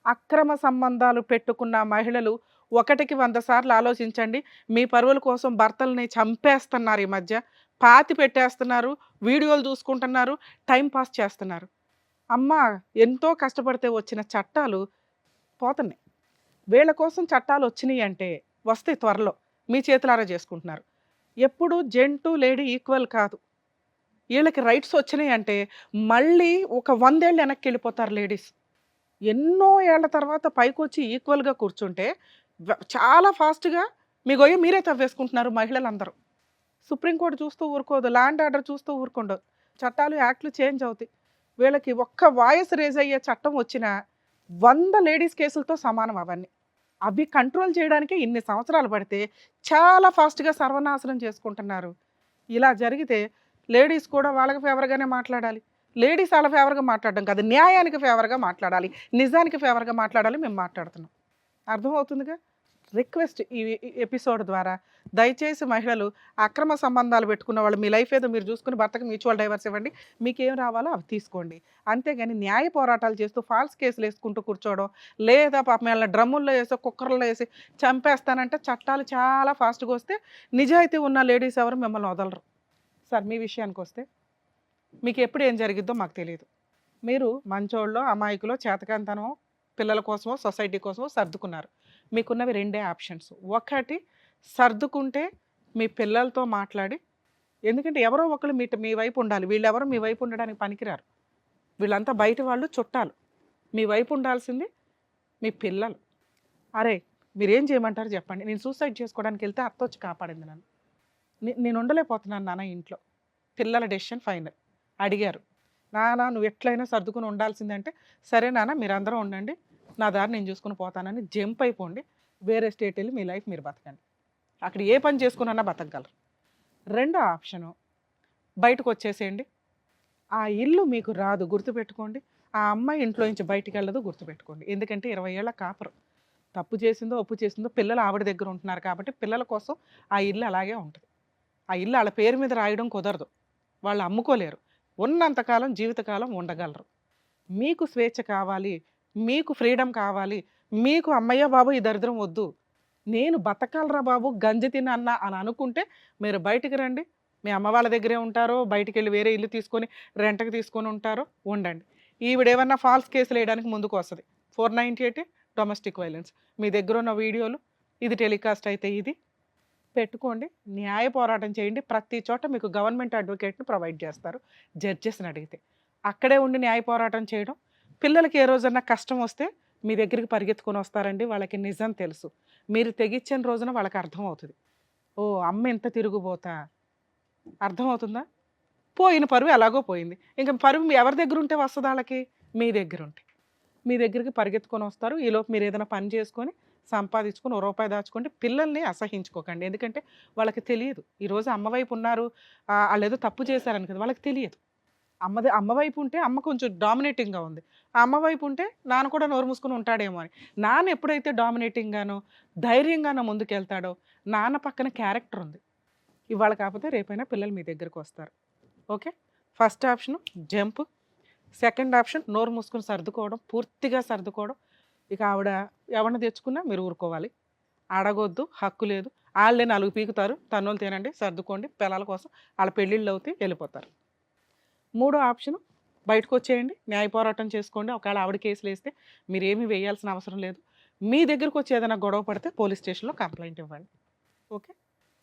అక్రమ సంబంధాలు పెట్టుకున్న మహిళలు 1కి 100 సార్లు ఆలోచించండి. మీ పరువుల కోసం భర్తల్ని చంపేస్తున్నారు, ఈ మధ్య పాతి పెట్టేస్తున్నారు, వీడియోలు చూసుకుంటున్నారు, టైం పాస్ చేస్తున్నారు. అమ్మ ఎంతో కష్టపడితే వచ్చిన చట్టాలు పోతున్నాయి. వీళ్ళ కోసం చట్టాలు వచ్చినాయి అంటే, వస్తే త్వరలో మీ చేతులారా చేసుకుంటున్నారు. ఎప్పుడు జెంటు లేడీ ఈక్వల్ కాదు. వీళ్ళకి రైట్స్ వచ్చినాయి అంటే మళ్ళీ ఒక 100 ఏళ్ళు వెనక్కి వెళ్ళిపోతారు లేడీస్. ఎన్నో ఏళ్ల తర్వాత పైకి వచ్చి ఈక్వల్గా కూర్చుంటే చాలా ఫాస్ట్గా మీ గొయ్య మీరే తవ్వేసుకుంటున్నారు మహిళలందరూ. సుప్రీంకోర్టు చూస్తూ ఊరుకోదు, ల్యాండ్ ఆర్డర్ చూస్తూ ఊరుకోండు, చట్టాలు యాక్ట్లు చేంజ్ అవుతాయి. వీళ్ళకి ఒక్క వాయిస్ రేజ్ అయ్యే చట్టం వచ్చిన 100 లేడీస్ కేసులతో సమానం అవన్నీ. అవి కంట్రోల్ చేయడానికి ఇన్ని సంవత్సరాలు పడితే చాలా ఫాస్ట్గా సర్వనాశనం చేసుకుంటున్నారు. ఇలా జరిగితే లేడీస్ కూడా వాళ్ళకి ఫేవర్గానే మాట్లాడాలి. లేడీస్ వాళ్ళ ఫేవర్గా మాట్లాడడం కాదు, న్యాయానికి ఫేవర్గా మాట్లాడాలి, నిజానికి ఫేవర్గా మాట్లాడాలి. మేము మాట్లాడుతున్నాం, అర్థమవుతుందిగా. రిక్వెస్ట్ ఈ ఎపిసోడ్ ద్వారా, దయచేసి మహిళలు అక్రమ సంబంధాలు పెట్టుకున్న వాళ్ళు మీ లైఫ్ ఏదో మీరు చూసుకుని భర్తకు మ్యూచువల్ డైవర్స్ ఇవ్వండి, మీకేం రావాలో అవి తీసుకోండి. అంతేగాని న్యాయ పోరాటాలు చేస్తూ ఫాల్స్ కేసులు వేసుకుంటూ కూర్చోవడం, లేదా పాపం వాళ్ళని డ్రమ్ముల్లో వేసి కుక్కర్లో వేసి చంపేస్తానంటే చట్టాలు చాలా ఫాస్ట్గా వస్తే నిజాయితీ ఉన్న లేడీస్ ఎవరు మిమ్మల్ని వదలరు. సార్ మీ విషయానికి వస్తే, మీకు ఎప్పుడు ఏం జరిగిద్దో మాకు తెలియదు. మీరు మంచోళ్ళో అమాయకులో చేతకాంతనమో పిల్లల కోసమో సొసైటీ కోసమో సర్దుకున్నారు. మీకున్నవి 2 ఆప్షన్స్. ఒకటి, సర్దుకుంటే మీ పిల్లలతో మాట్లాడి, ఎందుకంటే ఎవరో ఒకళ్ళు మీ వైపు ఉండాలి, వీళ్ళెవరో మీ వైపు ఉండడానికి పనికిరారు. వీళ్ళంతా బయట వాళ్ళు, చుట్టాలు. మీ వైపు ఉండాల్సింది మీ పిల్లలు. అరే మీరేం చేయమంటారు చెప్పండి, నేను సూసైడ్ చేసుకోవడానికి వెళ్తే అత్త వచ్చి కాపాడింది నన్ను, నేను ఉండలేకపోతున్నాను నాన్న ఇంట్లో. పిల్లల డెసిషన్ ఫైనల్. అడిగారు, నాన్న నువ్వు ఎట్లయినా సర్దుకుని ఉండాల్సిందంటే, సరే నాన్న మీరందరూ ఉండండి, నా దారి నేను చూసుకుని పోతానని జంప్ అయిపోండి, వేరే స్టేట్ వెళ్ళి మీ లైఫ్ మీరు బతకండి, అక్కడ ఏ పని చేసుకున్నా బతకగలరు. 2వ ఆప్షను, బయటకు వచ్చేసేయండి, ఆ ఇల్లు మీకు రాదు గుర్తుపెట్టుకోండి, ఆ అమ్మాయి ఇంట్లో నుంచి బయటికి వెళ్ళదు గుర్తుపెట్టుకోండి. ఎందుకంటే 20 ఏళ్ల కాపురం, తప్పు చేసిందో ఒప్పు చేసిందో పిల్లలు ఆవిడ దగ్గర ఉంటున్నారు కాబట్టి పిల్లల కోసం ఆ ఇల్లు అలాగే ఉంటుంది. ఆ ఇల్లు వాళ్ళ పేరు మీద రాయడం కుదరదు, వాళ్ళు అమ్ముకోలేరు, ఉన్నంతకాలం జీవితకాలం ఉండగలరు. మీకు స్వేచ్ఛ కావాలి, మీకు ఫ్రీడమ్ కావాలి, మీకు అమ్మయ్య బాబు ఈ దరిద్రం వద్దు, నేను బతకాలరా బాబు గంజి తినన్నా అని అనుకుంటే మీరు బయటికి రండి. మీ అమ్మ వాళ్ళ దగ్గరే ఉంటారో, బయటికి వెళ్ళి వేరే ఇల్లు తీసుకొని రెంట్కి తీసుకొని ఉంటారో ఉండండి. ఈవిడేమన్నా ఫాల్స్ కేసులు వేయడానికి ముందుకు వస్తుంది. 498 డొమెస్టిక్ వైలెన్స్. మీ దగ్గర ఉన్న వీడియోలు, ఇది టెలికాస్ట్ అయితే ఇది పెట్టుకోండి, న్యాయ పోరాటం చేయండి. ప్రతి చోట మీకు గవర్నమెంట్ అడ్వకేట్ని ప్రొవైడ్ చేస్తారు జడ్జెస్ని అడిగితే. అక్కడే ఉండి న్యాయ పోరాటం చేయడం పిల్లలకి ఏ రోజన్నా కష్టం వస్తే మీ దగ్గరికి పరిగెత్తుకొని వస్తారండి. వాళ్ళకి నిజం తెలుసు. మీరు తెగిచ్చిన రోజున వాళ్ళకి అర్థమవుతుంది. ఓ అమ్మ ఎంత తిరుగుబోతా, అర్థమవుతుందా? పోయిన పరువు ఎలాగో పోయింది. ఇంకా పరువు ఎవరి దగ్గర ఉంటే వస్తుంది వాళ్ళకి? మీ దగ్గర ఉంటే. మీ దగ్గరికి పరిగెత్తుకొని వస్తారు. ఈలోపు మీరు ఏదైనా పని చేసుకొని సంపాదించుకొని రూపాయి దాచుకోండి. పిల్లల్ని అసహించుకోకండి. ఎందుకంటే వాళ్ళకి తెలియదు. ఈరోజు అమ్మ వైపు ఉన్నారు, వాళ్ళు ఏదో తప్పు చేశారని కదా, వాళ్ళకి తెలియదు. అమ్మ వైపు ఉంటే అమ్మ కొంచెం డామినేటింగ్గా ఉంది, ఆ అమ్మ వైపు ఉంటే నాన్న కూడా నోరు మూసుకొని ఉంటాడేమో అని. నాన్న ఎప్పుడైతే డామినేటింగ్గానో ధైర్యంగానో ముందుకెళ్తాడో, నాన్న పక్కన క్యారెక్టర్ ఉంది. ఇవాళ కాకపోతే రేపైనా పిల్లలు మీ దగ్గరకు వస్తారు. Okay, first option jump, second option నోరు మూసుకొని సర్దుకోవడం, పూర్తిగా సర్దుకోవడం. ఇక ఆవిడ ఎవరిని తెచ్చుకున్నా మీరు ఊరుకోవాలి, అడగొద్దు, హక్కు లేదు. వాళ్ళే 4 పీకుతారు, తన్నులు తినండి, సర్దుకోండి, పిల్లల కోసం వాళ్ళ పెళ్ళిళ్ళు అవుతాయి, వెళ్ళిపోతారు. మూడో ఆప్షన్ బయటకు వచ్చేయండి, న్యాయ పోరాటం చేసుకోండి. ఒకవేళ ఆవిడ కేసులు వేస్తే మీరేమీ వేయాల్సిన అవసరం లేదు. మీ దగ్గరకు వచ్చి ఏదైనా గొడవ పడితే పోలీస్ స్టేషన్లో కంప్లైంట్ ఇవ్వండి. ఓకే,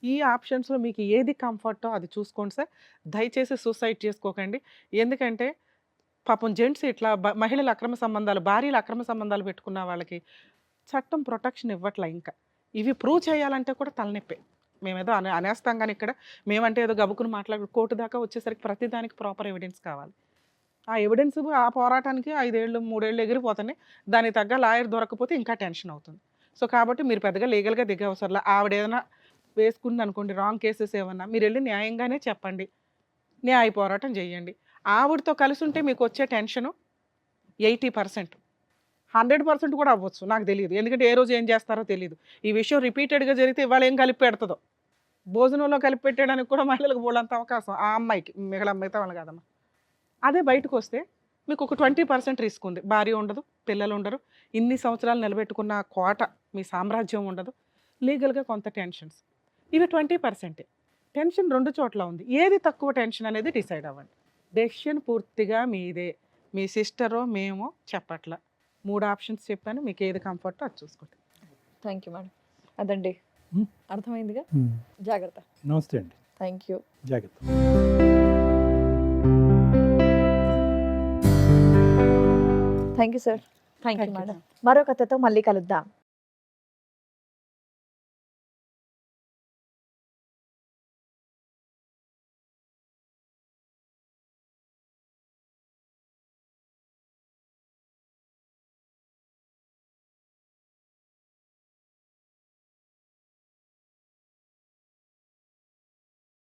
ఈ ఆప్షన్స్లో మీకు ఏది కంఫర్టో అది చూసుకోండి సార్. దయచేసి సూసైడ్ చేసుకోకండి. ఎందుకంటే పాపం జెంట్స్ ఇట్లా మహిళల అక్రమ సంబంధాలు, భార్యల అక్రమ సంబంధాలు పెట్టుకున్న వాళ్ళకి చట్టం ప్రొటెక్షన్ ఇవ్వట్లా. ఇంకా ఇవి ప్రూవ్ చేయాలంటే కూడా తలనొప్పే. మేమేదో అనేస్తాం కానీ ఇక్కడ మేమంటే ఏదో గబుకుని మాట్లాడు, కోర్టు దాకా వచ్చేసరికి ప్రతిదానికి ప్రాపర్ ఎవిడెన్స్ కావాలి. ఆ ఎవిడెన్స్ ఆ పోరాటానికి 5 ఏళ్ళు 3 ఏళ్ళు ఎగిరిపోతున్నాయి. దానికి తగ్గ లాయర్ దొరకకపోతే ఇంకా టెన్షన్ అవుతుంది. సో కాబట్టి మీరు పెద్దగా లీగల్గా దిగే అవసరంలా. ఆవిడ ఏదైనా వేసుకుంది అనుకోండి రాంగ్ కేసెస్ ఏమన్నా, మీరు వెళ్ళి న్యాయంగానే చెప్పండి, న్యాయ పోరాటం చేయండి. ఆవిడతో కలిసి ఉంటే మీకు వచ్చే టెన్షను 80%, 100% కూడా అవ్వచ్చు, నాకు తెలియదు. ఎందుకంటే ఏ రోజు ఏం చేస్తారో తెలియదు. ఈ విషయం రిపీటెడ్గా జరిగితే ఇవాళ ఏం కలిపి పెడుతుందో. భోజనంలో కలిపి పెట్టడానికి కూడా మహిళలకు బోలంత అవకాశం ఆ అమ్మాయికి, మిగతా వాళ్ళు కాదమ్మా. అదే బయటకు వస్తే మీకు ఒక 20% రిస్క్ ఉంది. భార్య ఉండదు, పిల్లలు ఉండరు, ఇన్ని సంవత్సరాలు నిలబెట్టుకున్న కోట మీ సామ్రాజ్యం ఉండదు, లీగల్గా కొంత టెన్షన్స్. ఇవి 20%. టెన్షన్ 2 చోట్ల ఉంది. ఏది తక్కువ టెన్షన్ అనేది డిసైడ్ అవ్వండి. డెసిషన్ పూర్తిగా మీదే. మీ సిస్టరో మేమో చెప్పట్ల. 3 ఆప్షన్స్ చెప్పాను, మీకు ఏది కంఫర్టో అది చూసుకోండి. Thank you madam. అదండి, అర్థమైందిగా. జాగ్రత్త. నమస్తే అండి. Thank you. జాగ్రత్త. Thank you sir. Thank you Thank you. Madam. మరో కథతో మళ్ళీ కలుద్దాం.